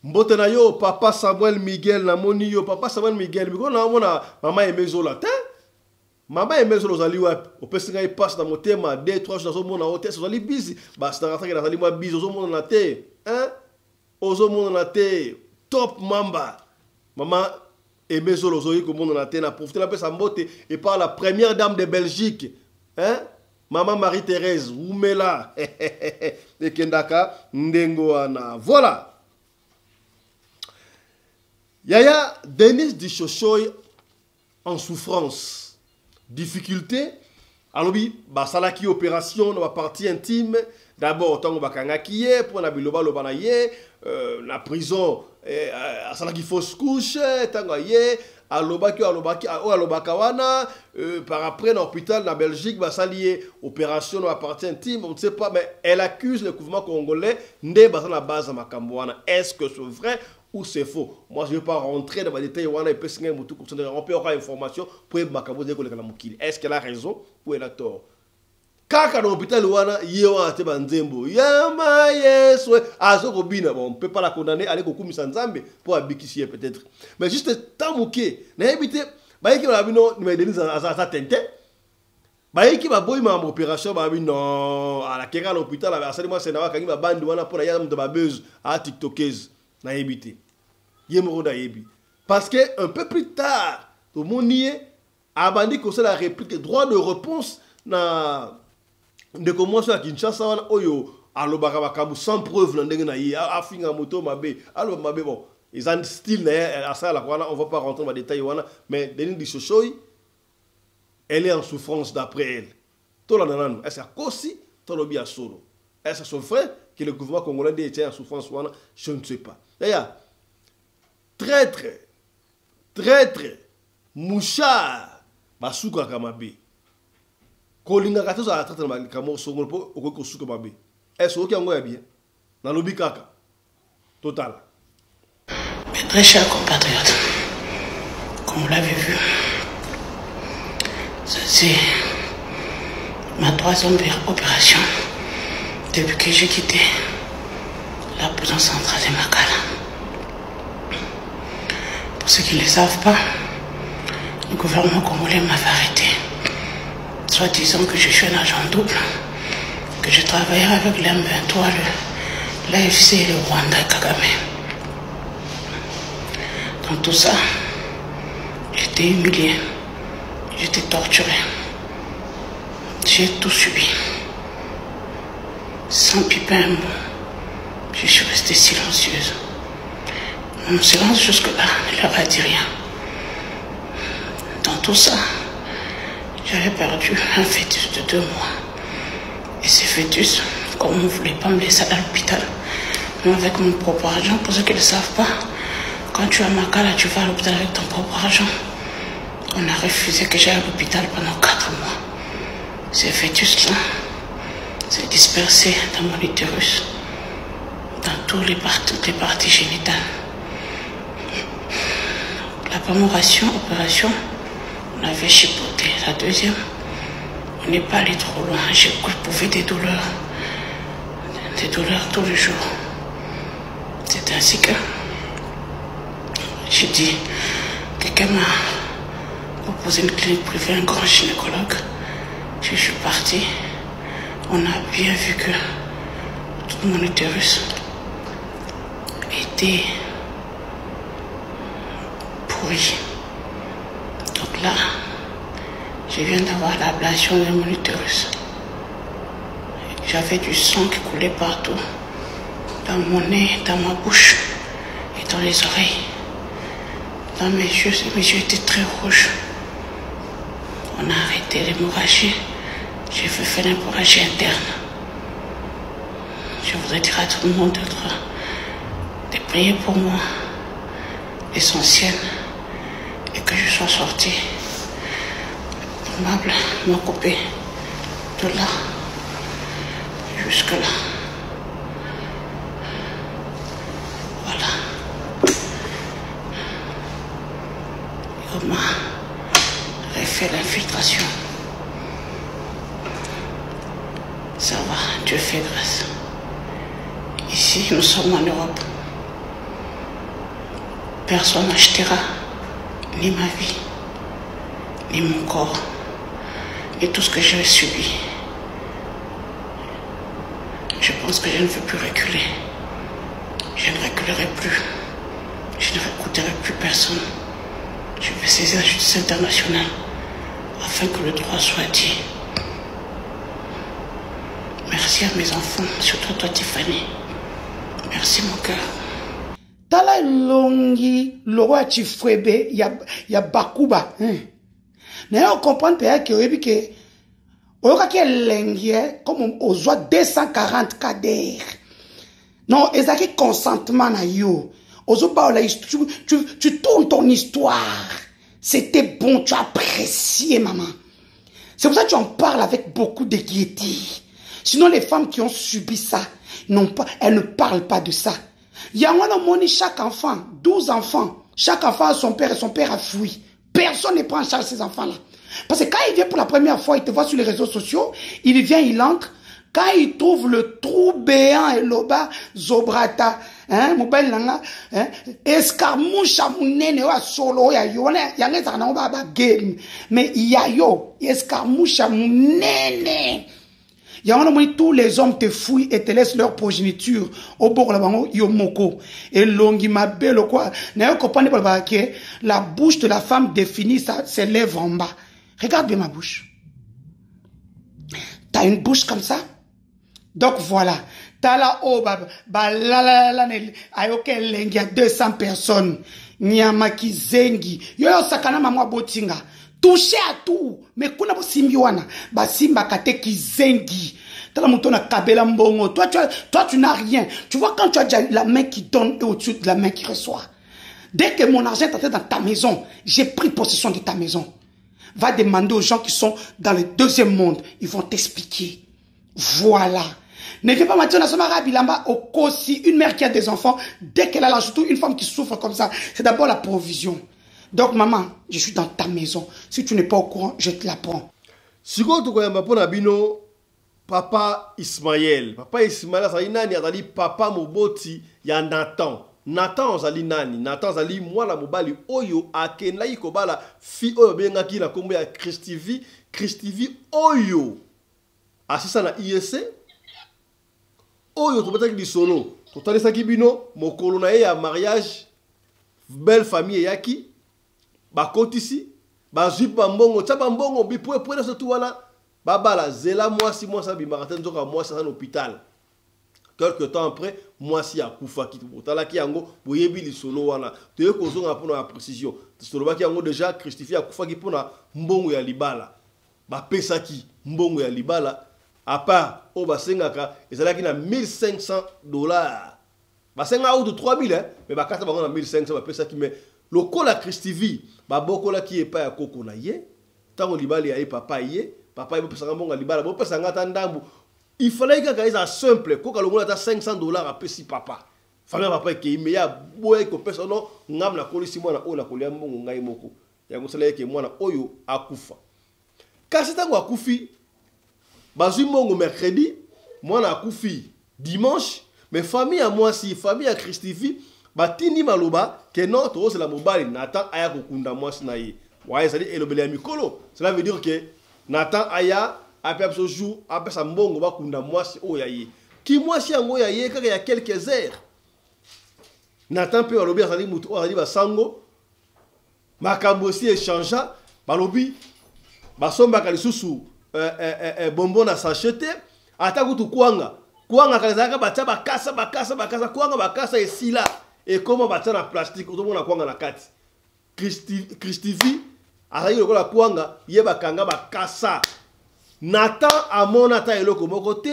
Mbotena yo papa Samuel Miguel na moni yo papa Samuel Miguel biko na mona mama emezo la te. Mama emezo lozali wapi. Opesinga i passe dans mon tema 2-3 jours dans mona hôtel zali busy. Basta rafaka na zali moi busy ozo mona na te. Hein? Ozo mona na te. top mamba. Maman Aimé Zolozoï, comme on a tenu à profiter de sa beauté et par la première dame de Belgique. Hein? Maman Marie-Thérèse, Oumela. Et Kendaka, Ndengoana. Voilà. Yaya Denis Dichochoy en souffrance. Difficulté. Alors, basalaki opération dans la partie intime. D'abord, tant que pour la biloba la prison, basalaki fausse couche, tant que par après, dans l'hôpital, en Belgique, basali opération dans la partie intime. On ne sait pas, mais elle accuse le gouvernement congolais de la base à Makambouana. Est-ce que c'est vrai ou c'est faux? Moi, je ne vais pas rentrer dans les détails. On peut avoir information pour est-ce qu'elle a raison ou elle a tort? Kaka dans l'hôpital, on ne peut pas la condamner, aller au Kumisanzambe pour habiter peut-être. Mais juste tant mouké, n'habitez pas qui va une opération, non, à la Kera l'hôpital, c'est à TikTokers, parce que un peu plus tard, tout le monde y est, a bandit que c'est la réplique, droit de réponse de commencer à Kinshasa, sans preuve, bon, ils ont style, on ne va pas rentrer dans les détails, mais Denis Dichochoy, elle est en souffrance d'après elle. Est-ce qu'elle est solo? Est-ce que c'est vrai que le gouvernement congolais est en souffrance? Je ne sais pas. D'ailleurs, traître, mouchard, Basuka Kamabe. Kolinga Kato a traité de Kamo Songo pour Okosuka Mabe. Est-ce que vous avez bien? Dans le Bikaka. Total. Mes très chers compatriotes, comme vous l'avez vu, c'est ma troisième opération depuis que j'ai quitté la prison centrale de Makala. Pour ceux qui ne le savent pas, le gouvernement congolais m'avait arrêté, soit disant que je suis un agent double, que je travaillerai avec l'M23, l'AFC et le Rwanda et Kagame. Dans tout ça, j'étais humilié, j'étais torturé, j'ai tout subi. Sans piper un mot, je suis restée silencieuse. Mon silence jusque-là ne leur a dit rien. Dans tout ça, j'avais perdu un fœtus de 2 mois. Et ce fœtus, comme on ne voulait pas me laisser à l'hôpital, même avec mon propre argent, pour ceux qui ne le savent pas, quand tu es à Makala, tu vas à l'hôpital avec ton propre argent. On a refusé que j'aille à l'hôpital pendant 4 mois. Ce fœtus-là s'est dispersé dans mon utérus, dans toutes les parties génitales. La première opération, on avait chipoté. La deuxième, on n'est pas allé trop loin. J'ai éprouvé des douleurs tous les jours. C'est ainsi que j'ai dit, quelqu'un m'a proposé une clinique privée, un grand gynécologue. Je suis partie. On a bien vu que tout mon utérus était pourri. Donc là, je viens d'avoir l'ablation de mon utérus. J'avais du sang qui coulait partout, dans mon nez, dans ma bouche et dans les oreilles. Dans mes yeux étaient très rouges. On a arrêté l'hémorragie. J'ai fait faire l'hémorragie interne. Je voudrais dire à tout le monde de prier pour moi, l'essentiel, et que je sois sortie. Aimable m'a coupé de là jusque là. Voilà. Et on m'a refait l'infiltration. Ça va, Dieu fait grâce. Ici, nous sommes en Europe. Personne n'achètera ni ma vie, ni mon corps, ni tout ce que j'ai subi. Je pense que je ne veux plus reculer. Je ne reculerai plus. je ne réécouterai plus personne. Je vais saisir la justice internationale afin que le droit soit dit. Merci à mes enfants, surtout toi Tiffany. Merci mon cœur. Tala longi loro chifwebe ya bakuba. Mais on comprend pas que oyoka ki lengi comme ozoa 240 KDR. Non, ezaki consentement na yo. Tu tournes ton histoire. C'était bon, tu as apprécié, maman. C'est pour ça que tu en parles avec beaucoup de gaieté. Sinon, les femmes qui ont subi ça, elles ne parlent pas de ça. Il y a chaque enfant, 12 enfants. Chaque enfant a son père et son père a fui. Personne ne prend en charge ces enfants-là. Parce que quand il vient pour la première fois, il te voit sur les réseaux sociaux, il vient, il entre. Quand il trouve le trou béant et l'oba, zobrata, mobile nanga, escarmouche à mounene wa solo ya yo, yanga zana oba ba game, mais ya yo, escarmouche à mounene. Yanga no tous les hommes te fouillent et te laissent leur progéniture au bord la bango yo moko. Et longi ma belle quoi, n'a yo comprendre pas que la bouche de la femme définit ses lèvres en bas. Regarde bien ma bouche. T'as une bouche comme ça? Donc voilà, tala o il y a 200 personnes. Nyamaki zengi. Yo sakana mamwa botinga. Touché à tout. Mais kuna simbi wana. Ba simba kate ki zengi. Tala mutona kabela mbongo. Toi tu n'as rien. Tu vois quand tu as déjà la main qui donne et au-dessus de la main qui reçoit. Dès que mon argent est entré dans ta maison, j'ai pris possession de ta maison. Va demander aux gens qui sont dans le deuxième monde. Ils vont t'expliquer. Voilà. Ne viens pas mentir, une mère qui a des enfants, dès qu'elle a là, surtout une femme qui souffre comme ça, c'est d'abord la provision. Donc maman, je suis dans ta maison. Si tu n'es pas au courant, je te l'apprends. Si tu as papa Ismaël, c'est papa Moboti, il y a Nathan. Nathan zali nani? Nathan zali mwana mobali oyo akenai kobala fi oyo bengaki na kombo ya Christivi oyo asisa na IEC oyo tobetaki lisolo totalesaki bino mokolo na ye ya mariage belle famille yaki bakotisi bazwi bambongo tia bambongo bipwepwene sotu wana babala zela mwasi bimaka te nzoka mwasi aza na hôpital. Quelque temps après, moi si a kufa ki tala ki yango boyebi lisolo wana toye kozonga pona la précision lisolo ba ki yango déjà Christifie a kufa ki pona mbongo ya libala ba pesa ki mbongo ya libala à part o ba sengaka ezalaki na $1500 ba senga ou de 3000 mais ba kata bango na 1500 ba pesa ki mais lokola Christifie ba bokola ki epa ya koko na ye tango libala ya papa ye pesa mbongo ya libala bo pesa ngata ndambu. Il fallait que ça simple, que le monde a $500 à payer papa. Fallait papa qui me ya boy ko personne ngam na kolisi mwana o na kolia mbongo ngai moko. Ya ngosala ke mwana oyo akufa. Kasi tango akufi bazui mbongo mercredi, mwana akufi dimanche, mais famille à moi si famille à Christifi batini maloba que non to c'est la mobile Nathan aya kokunda moi sinaye. Ouais, ça dit elobele ya mikolo. Cela veut dire que Nathan aya après ce jour, après ça mbongo ba kunda mwasi o yaye. Ki mwasi yango yaye kaka ya quelques heures. Nathan pe alobi azali mutu o azali ba sango. Makambo si échangea, ba lobi ba somba ka lisusu bonbon na sachete, ata kutu kwanga. Kwanga kalizaka batia bakasa kwanga bakasa esila et comment batia na plastique otomona kwanga na kati. Christivi azali lokola kwanga yeba kanga bakasa. Nathan a mon ata eloko moko te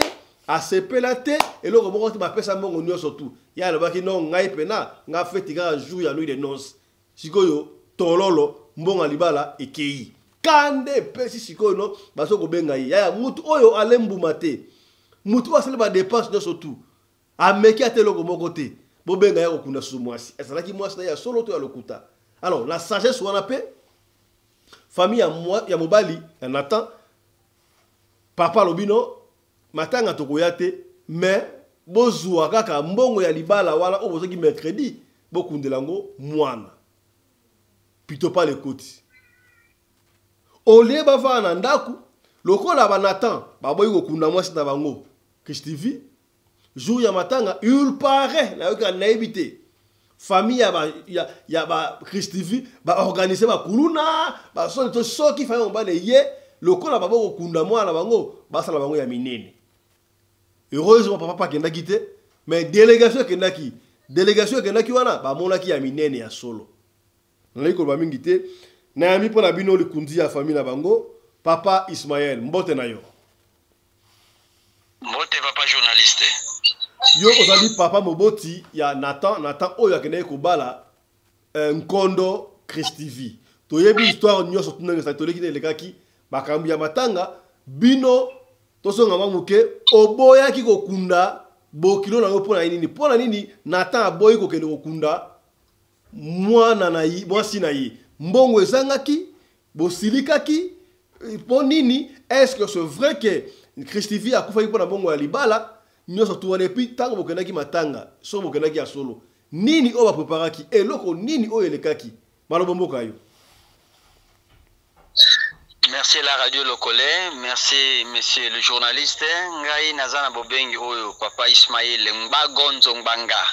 a sepela te eloko moko te ba pesa mbongo nyo surtout ya le baki non ngai pena nga feti ka jour ya nuit de noces sikoyo tololo mbongo libala ekei kande pesi sikoyo no baso ko benga ya mutu oyo alembu mate mutu asale ba dépense nyo surtout a meki ate eloko moko te bo benga ya kokunda su mwasi ezala ki mwasi na ya solo to ya lokuta. Alors la sagesse wana pe famille ya mobali ya Nathan papa lobino matanga tokoyate mais bozwa kaka mbongo ya libala wala o bozoki mercredi bokundelango mwana plutôt pas les côtés ole bava na ndaku lokola ba Nathan baboyi kokunda mwasi na bango Christivi jour ya matanga il paraît na yoka naibité famille ya ba Christivi ba organiser ba kuluna ba so qui fait on ba ye lokola ba ko kunda mwana bango ba sala bango ya minene. Heureusement papa kenda kité mais délégation kendaki wana ba monaki ya minene ya solo. Nliko ba mingi te na yami pona bino likundi ya famille na bango papa Ismaël mbote na yo. Mbote papa journaliste. Yo ozali papa moboti ya Nathan oyo akende kobala Nkondo Christivi. Toyebi histoire nyoso tunanga sa toleki lekaki makambi ya matanga bino tosonga mamuke oboya ki kokunda bokilo na yo pona nini Nathan aboyi kokende kokunda mwana na yi mwasi na yi mbongo ezangaki bosilikaki po nini est-ce que c'est vrai que Christivi akufa pona mbongo ya libala nyoso tuwane pi tango bokendaki matanga so bokendaki ya solo nini o ba preparaki eloko nini o elekaki malobo mboka yo. Merci la radio Lokole, merci monsieur le journaliste. Ngai nazana bobengi oyo papa Ismaël Mbagonzo Mbanga.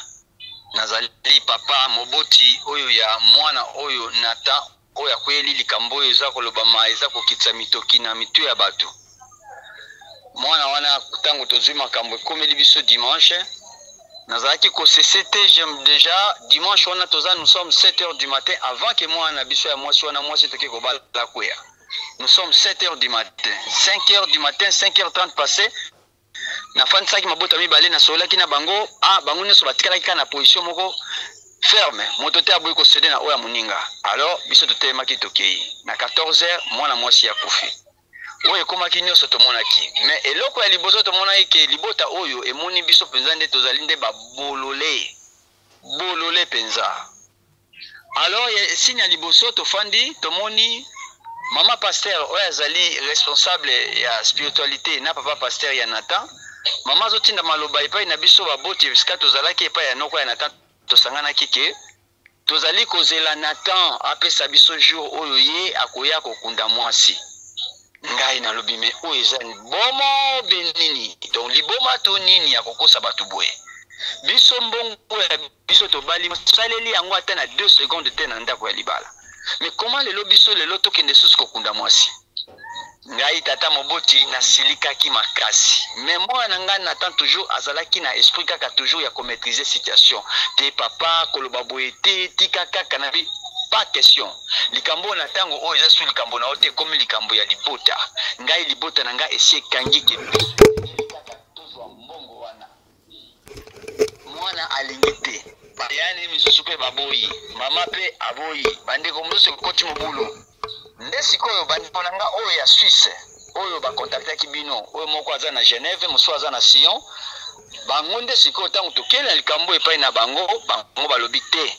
Nazali papa moboti oyo ya mwana oyo Nata oyo kweli likambo eza kolobama eza kokitsa mitoki na mitu ya bato. Mwana wana tango tozwi makambo ekomeli biso dimanche. Nazalaki ko CCT j'aime déjà dimanche wana toza nous sommes 7h du matin avant que moi na biso ya mwasi wana mwasi toke ko bala kwea. Nous sommes 7h du matin, 5h du matin, 5h30 passé. Na fansaki mabota mibale na solaki na bango, bango neso batikala kika na position moko ferme. Motote aboyi ko céder na oya muninga. Alors biso totema ki tokei. Na 14h mwana mwasi ya kufi. Oye komaki nyoso tomonaki. Mais eloko ya liboso tomonaki ke libota oyo emoni biso penza nde tozali nde ba bolole penza. Alors signe ya liboso tofandi tomoni Maman pasteur oya azali responsable ya spiritualité na papa pasteur ya Nathan. Maman zotinda maloba epai na biso baboti jusqu'à tozalaki epai ya noko ya Nathan tosangana kike. Tozali kozela Nathan apesa biso jour oyo ye akoya kokunda mwasi. Ngai na lobi me oyo eza bomo benini. Donc liboma to nini ya kokosa batu boye. Biso mbongo ya biso tobali saleli yango ata na 2 secondes te na ndako ya libala. Mais comment le lobiso le loto kende susu kokunda mwasi? Ngai tata moboti na silikaki makasi. Mais moi nanga n'attend toujours azalaki na esprit kaka toujours ya ko maîtriser situation. Te papa koloba boyete tika kaka na bi pas question. Likambo na tango o eza su likambo na ote comme likambo ya libota. Ngai libota nanga esi kangi ke mwana alingite. Yani mizusu pe baboyi mama pe aboyi bande ko mbuso koti mobulu ndesi koyo bande ponanga oyo ya Suisse oyo ba contacter kibino oyo moko aza na Genève moso aza na Sion bango ndesi ko tango tokela likambo epai na bango balobi te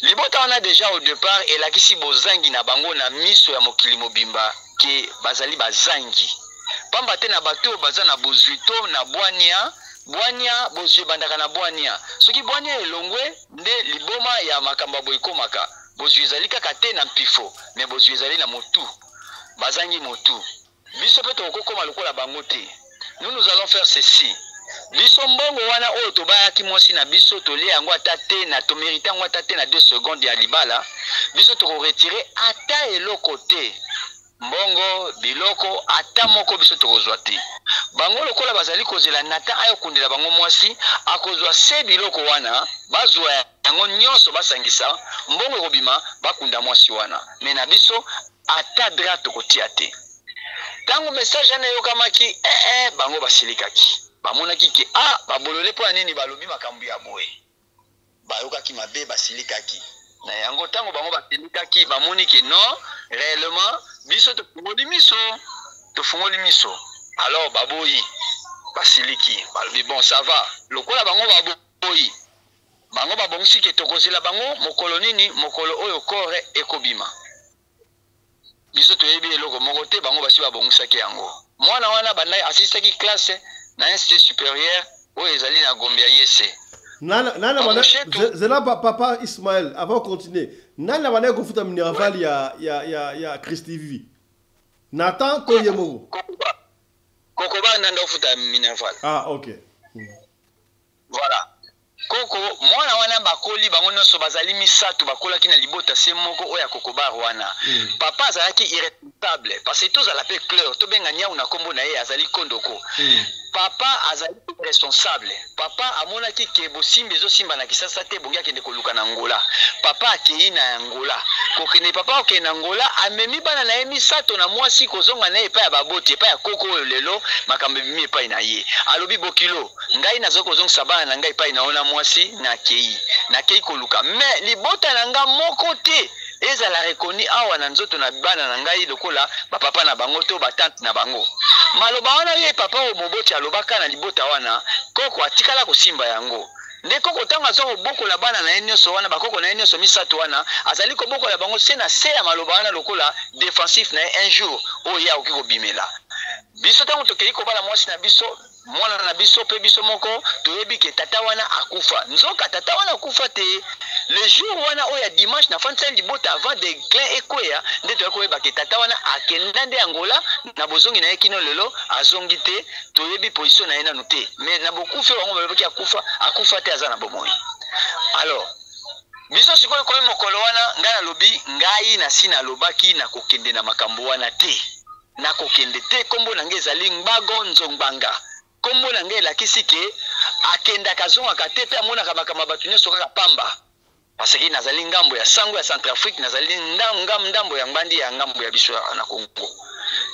libota wana déjà au départ elakisi bozangi na bango na miso ya mokili mobimba ke bazali bazangi pamba te na bato baza na bozuito na Bwania bozwi bandaka na Bwania soki Bwania elongwe nde liboma ya makamba boikomaka bozwi ezali kaka te na mpifo mais bozwi ezali na motu bazangi motu biso pe tokokoma lokola bango te. Nous allons faire ceci biso mbongo wana oyo tobayaki mwasi na biso tolie yango ata te na tomerite yango ata te na 2 secondes ya libala biso toko retirer ata eloko te mbongo biloko ata moko biso tokozwa te. Bango lokola bazali kozela Nathan ayo kundela bango mwasi akozwa se biloko wana bazwa yango nyonso basangisa mbongo kobima bakunda mwasi wana mais na biso ata dra tokotia te. Tango message ana yokamaki bango basilikaki bamonaki ke babolole po nini balobi makambo ya boye bayokaki mabe basilikaki na yango tango bango basilikaki bamoni ke non réellement biso tofungoli miso alors baboyi basiliki balobi bon ça va lokola bango baboyi bango babongisi ke tokozela bango mokolo nini mokolo oyo kore ekobima biso toyebi eloko moko te bango basi babongisaki yango mwana wana bandai asistaki classe na institut supérieur oyo ezali na Gombe ya yese Zela papa Ismaël avant de continuer nana bana kofuta minerval ya Christivi Nathan Koyemo Kokoba nanda ofuta minerval ok voilà Koko mwana wana bakoli bango nyonso bazali misato bakolaki na libota se moko oya kokobar wana papa azalaki irresponsable parce que tozala pe clair tobenga nyau na nkombo na ye azali kondoko papa azali responsable papa amonaki ke bosimba ezosimba na kisasa te bongi akende koluka na ngola papa akei na ngola kokende papa okende na ngola amemi bana na ye misato na mwasi kozonga na ye epai ya baboti epai ya koko oyo lelo makambo ebimi epai na ye alobi bokilo ngai nazoki kozongisa bana na ngai epai na ona mwasi nakei koluka me libota na nga moko te ezala rekoni awa na nzoto na bana na ngai lokola bapapa na bango to batante na bango maloba wana ye papa o moboti alobaka na libota wana koko atikala kosimba yango nde koko tanga zo bokola bana na ye nyonso wana bakoko na ye nyonso misato wana azali kobokola bango se na se ya maloba wana lokola défensif na ye un jour oyo akoki kobimela biso ntango tokei kobala mwasi na biso mwana na biso pe biso moko toyebi ke tata wana akufa nzoka tata wana akufa te le jour wana oya dimanche na fantisa libota avant de clin ekweya nde toyaki koyeba ke tata wana akenda nde angola na bozongi na ye kino lelo azongi te toyebi position na ye nanu te mais na bokufi wango balobaki akufa te aza na bomoi alors biso sikoyo koyi mokolo wana ngai nalobi ngai nasi nalobaki na kokende na makambo wana te na kokende te kombo na ngai ezali mbago nzongbanga kombo na ngai elakisi ke akendaka azongaka te mpe amonaka makambo bato nyonso kaka pamba parce que nazali ngambo ya sango ya Centrafrique nazali ndambo ya ngbandi ya ngambo ya biso na Congo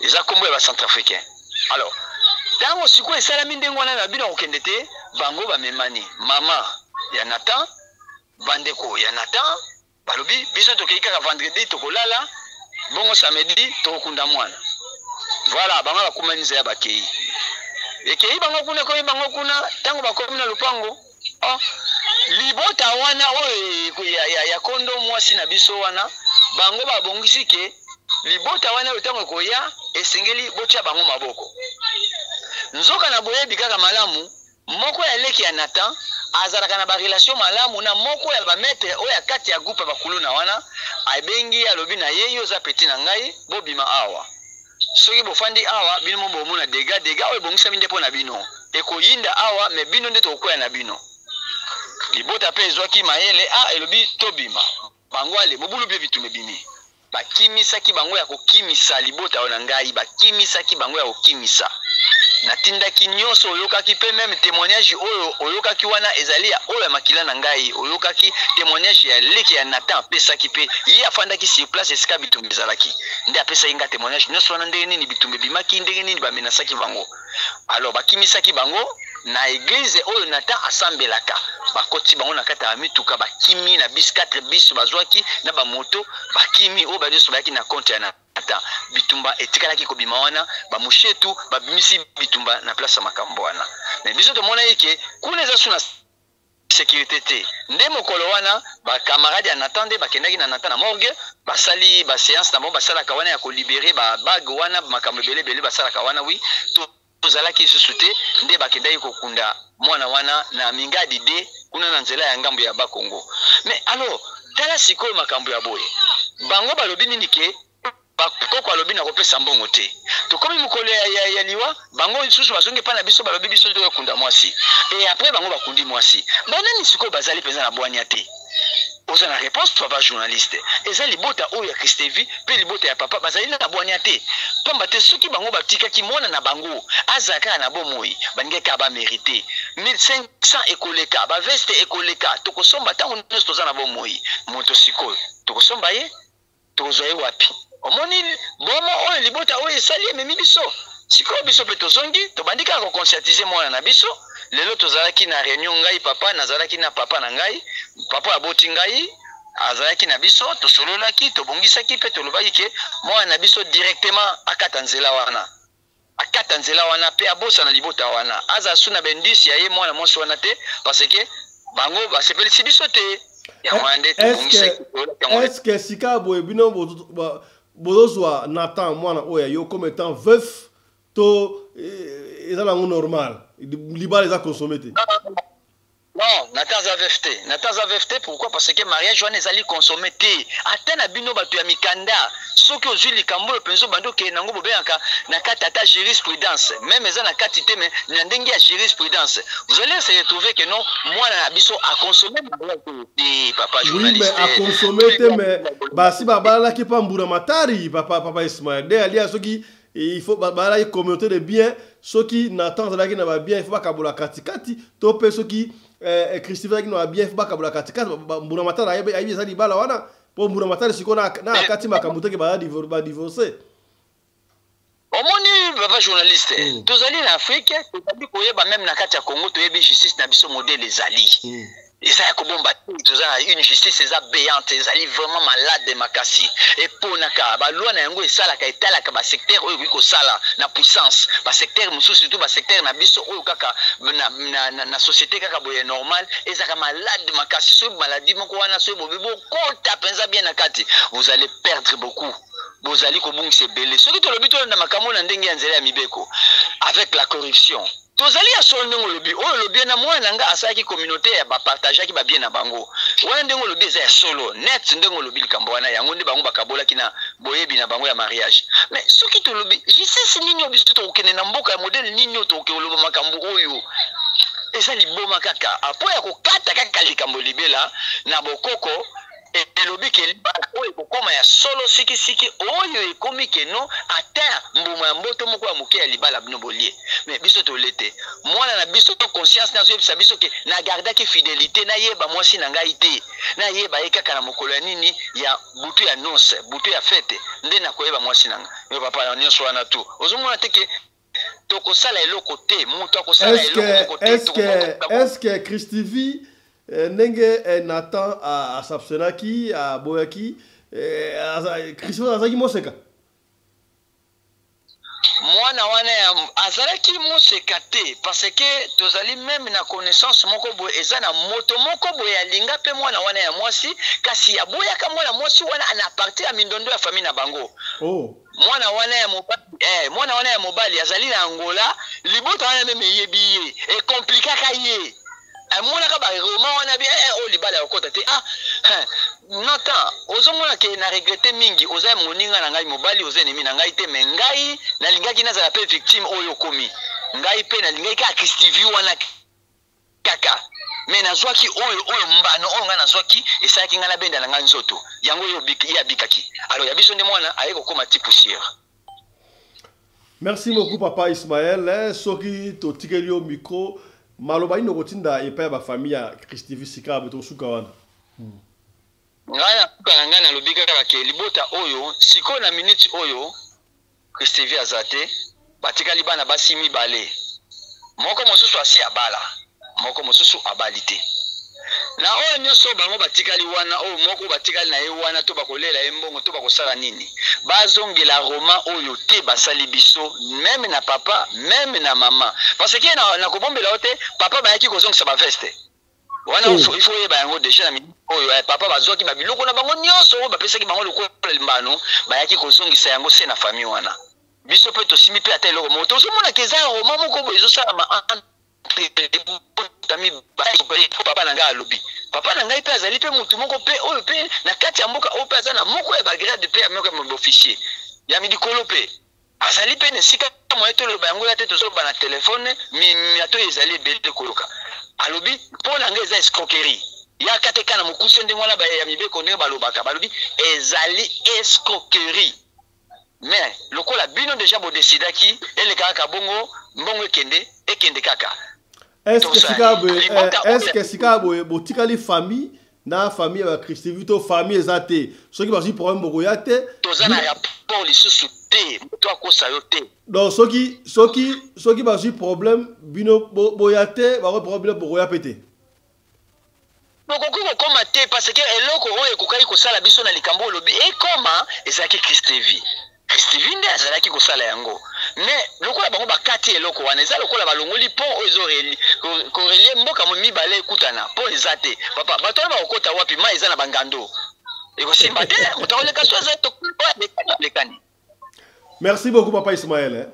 eza kombo ya Centrafricain alors tango sikoyo esalami ndenge wana na bino kokende te bango bamemani mama ya Nathan bandeko ya Nathan balobi biso tokei kaka vendredi tokolala bongo samedi tokokunda mwana voilà bango bakumaniza ya bakei ekei bango kuna koyi bango kuna tango bakomi na lupango libota wana oyo ya kondo mwasi na biso wana bango babongisi ke libota wana oyo tango koya esengeli botia bango maboko nzoka na boyebi kaka malamu moko ya leki ya Nathan azalaka na barelation malamu na moko ya bametre oyo ya kati ya groupe bakulu na wana abengi alobi na ye yo za peti na ngai bobima awa soki bofandi awa bino mo bomona dega oyo bongisa minde pona bino ekoyinda awa me bino nde tokoya na bino libota pe ezwaki mayele elobi tobima bango ale bobulu bie bitume bimi bakimisaki bango ya kokimisa libota oyo na ngai bakimisaki bango ya kokimisa natindaki nyonso oyokaki pe même témoignage oyo oyokaki wana ezali ya oyo ya makila na ngai oyokaki témoignage ya leki ya Nathan apesaki pe ye afandaki sur place esika bitumba ezalaki nde apesaki nga témoignage nyonso wana ndenge nini bitumba bimaki ndenge nini bamenasaki bango alors bakimisaki bango na église oyo Nathan asambelaka bakoti bango na kata ya mituka bakimi na bis 4 bis bazwaki na bamoto bakimi oyo badeso bayaki na compte ya Nathan bitumba etikalaki kobima wana bamushetu babimisi bitumba na place ya makambo wana mais biso tomona yeke kuna eza suna sécurité te nde mokolo wana bakamarade ya Nathan nde bakendaki na Nathan na morgue basali baséance na bango basalaka wana ya kolibere babag wana makambo ebele basalaka wana wi tozalaki lisusu te nde bakendaki kokunda mwana wana na mingadi de kuna na nzela ya ngambo ya Bakongo mais alors tala sikoyo makambo ya boye bango balobi nini ke bakoko alobi na kopesa mbongo te tokomi mokolo ya liwa bango lisusu bazongi pa na biso balobi biso tokokunda mwasi et après bango bakundi mwasi banani sikoyo bazali mpenza na bwania te oza na réponse papa journaliste eza libota oyo ya Kristevi pe libota ya papa bazali na bwania te pamba te soki bango batikaki mwana na bango azaka na bomoi baningaka bamérite 1500 ekoleka baveste ekoleka tokosomba ntango nyonso toza na bomoi moto sikoyo tokosomba ye tokozwa ye wapi omoni bomo oyo libota oyo esali ememi biso sikoyo biso mpe tozongi tobandi kaka kokonscientize mwana na biso lelo tozalaki na réunion ngai papa nazalaki na papa na ngai papa aboti ngai azalaki na biso tosololaki tobongisaki mpe tolobaki ke mwana na biso directement akata nzela wana mpe abosa na libota wana aza su na bendisi ya ye mwana mwasi wana te parce que bango basepelisi biso te yango nde tobongisaki est-ce que sika boye bino bozozwa Nathan mwana oyo yo comme étant veuf to eza nango normal libala eza consommé te non Natanza VFT. Natanza VFT, pourquoi? Parce que mariage wana ezali consommé te. Ata na bino bato ya mikanda. Soki ozwi likambo penzo bando ke nango bobeyaka na kati ata jurisprudence. Même eza na kati te mais na ndenge ya jurisprudence. Vous allez se retrouver que non, moi na biso a consommer te papa journaliste. Oui, mais a consommer te mais basi babala ki pa mbura matari papa Ismaël. De ali soki il faut babala y communauté de biens soki natanza la ki na ba bien il faut pas kabola katikati to pe soki Christophe qui n'a bien fait bakabula katika mbura matara aibi zali bala wana po mbura matara sikona na akati makamuto ke ba divorcer. Omoni papa journaliste tozali en Afrique tozali koyeba même na kati ya Congo toyebi justice na biso modèle ezali. Ezali kobomba une justice eza béante ezali vraiment malade de makasi et ponaka ba loi na yango esala ka etala ka ba secteur oyo biko sala na puissance ba secteur mususu surtout ba secteur na biso oyo kaka na société kaka boye normal ezaka malade de makasi so maladie moko wana so bobibo kota penza bien na kati vous allez perdre beaucoup. Vous allez kobungisa belé ce qui to lobi to na makambo na ndenge ya nzela ya mibeko avec la corruption. Tozali ya solo ndenge lobi oyo lobi na mwana nga asaki communauté ya ba partager ki ba bien na bango wana ndenge lobi eza ya solo net ndenge lobi likambo wana yango ndi bango bakabola kina boyebi na bango ya mariage mais soki to lobi jisisi nini obiso to okene na mboka ya modèle nini to okoloba makambo oyo eza liboma kaka apo ya kokata kaka likambo libela na bokoko elobi ke libala oyo kokoma ya solo siki oyo ekomi ke no ata mbuma ya mboto moko ya moke ya libala bino bolie mais biso tolete mwana na biso to conscience na zoyebisa biso ke na gardaki fidélité na yeba mwasi na ngai te na yeba ye kaka na mokolo ya nini ya butu ya noce butu ya fete nde na koyeba mwasi na ngai yo papa nyonso wana tu ozomona te ke tokosala eloko te moto akosala eloko moko te est-ce que Christivi Nenge Nathan a Sapsenaki a Boyaki Christophe azaki moseka mwana wana azalaki moseka te parce que tozali même na connaissance moko boye eza na moto moko boye alinga pe mwana wana ya mwasi kasi ya boyaka mwana mwasi wana ana partir ya mindondo ya famille na bango mwana wana ya mobali azali na Angola libota wana meme yebi e komplikaka ye mona ka ba roman wana bi o libala ya kota te nata ozomona ke na regretter mingi oza moninga na ngai mobali oza ennemi na ngai te mais ngai na lingaki na za pe victime oyo komi ngai pe na lingaki ka Christivi wana kaka mais nazwaki oyo mbano oyo nga nazwaki esaki nga na benda na ngai nzoto yango yo ya bikaki alors ya biso ndi mwana aye kokoma ti poussière. Merci beaucoup papa Ismaël soki to tikeli au micro maloba ino kotinda epa ba famille ya Christivi sika beto suka wana ngana kanga na lobika ka ke libota oyo siko na minute oyo Christivi azate batikali bana basimi bale moko mosusu asi abala moko mosusu abalite na oyo nyoso bango batikali wana oyo moko batikali na ye wana to bakolela embongo to bakosala nini bazongela Roma oyo te basali biso même na papa même na mama parce que na kobombela ote papa bayaki kozongisa ba veste wana il faut yeba yango déjà na oyo papa bazwaki ba biloko na bango nyonso oyo bapesaki bango lokola limbano bayaki kozongisa yango se na famille wana biso pe tosimi pe ata eloko moto ozomona keza Roma moko boyo ezosala ma papa na ngai alobi papa na ngai pe azali pe mutu moko pe oyo pe na kati ya mboka oyo pe aza na moko ya bagrade pe ya moko ya officier ya midikolo pe azali pe na sika moye toloba yango ya te tozoba na telefone miato ezali ebele koloka alobi mpo na ngai eza escroquerie yaka te kana mokuse ndenge wana ya mibeko ndenge balobaka balobi ezali escroquerie mais lokola bino déjà bodesidaki elekaka bongo mbongo ekende kaka. Est-ce que Sikabo botikali famille na famille ya Christivi to famille ezate soki bazi problème bokoyate tozana rapport lisusu te to akosa yo te donc soki bazi problème bino boyate ba problème bokoya pété donc okoma te parce que eloko oyo ekokai kosala biso na likambo lobi ekoma ezaki Christivi nde azalaki kosala yango mais lokola bango bakati eloko wana eza lokola balongoli pont oyo ezorelie mboka mibale ekutana pont eza te papa bato wana bakokota wapi ma eza na bangando ekosimba te moto akoleka so eza lekani. Merci beaucoup papa Ismaël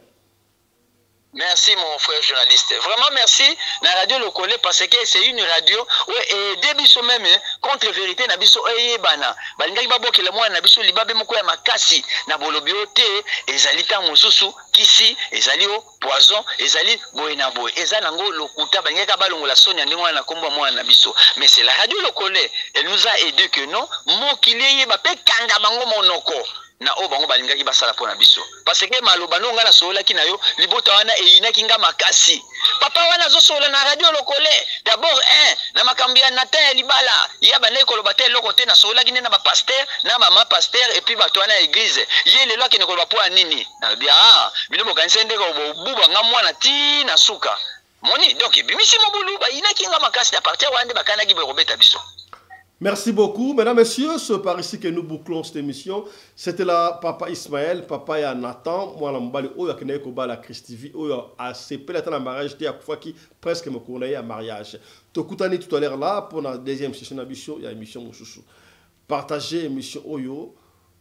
Merci mon frère journaliste. Vraiment merci na radio Lokole parce que c'est une radio et debiso même contre vérité na biso eyebana. Balingaki babokela mwana na biso libabe moko ya makasi na bolobiote ezali ta mosusu kisi ezali o poison ezali boye na boye. Eza nango lokuta balingaki balongola Sonia ndingo na kombo mwana na biso. Mais c'est la radio Lokole, elle nous a aidé que non mokili yeba pe kanga bango monoko. Na o bango balingaki basala pona biso parce que maloba no ngana sola kina yo libota wana eina kinga makasi papa wana zo sola na radio Lokole d'abord na makambia na ta libala ya bane koloba te loko te na sola kine na ba pasteur na mama pasteur et puis bato wana église ye lelo akine koloba po nini na bia bino bokanise ndeko buba nga mwana ti na suka moni donc bimisi mobulu ba ina kinga makasi à partir wande bakana ki be robeta biso. Merci beaucoup. Mesdames, Messieurs, c'est par ici que nous bouclons cette émission. C'était là Papa Ismaël, Papa ya Nathan, moi la mbali oyo akene ko bala Christivi oyo a CP la tana mariage de akufwa qui presque me connaît à mariage. Tokutani tout à l'heure là pour la deuxième session d'émission, il y a émission Mouchouchou. Partagez émission oyo,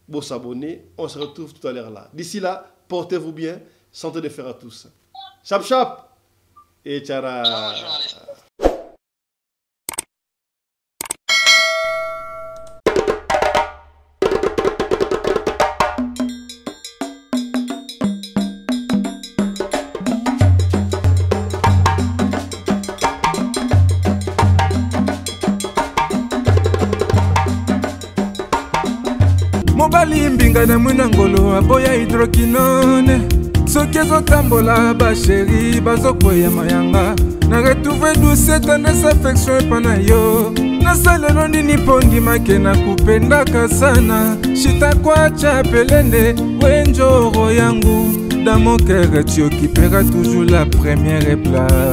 bon s'abonner, on se retrouve tout à l'heure là. D'ici là, portez-vous bien, santé de fer à tous. Chap chap et tchara. mobali mbinga na mwina ngolo aboya hydroquinone soki ezotambola basheri bazokwea mayanga na retrouve douce tendresse affection epa na yo nasalelo nini mpo ndimake na kupendaka sana shitakwacha pelende wenjoro yangu dans mon cœur tu occuperas toujours la première place.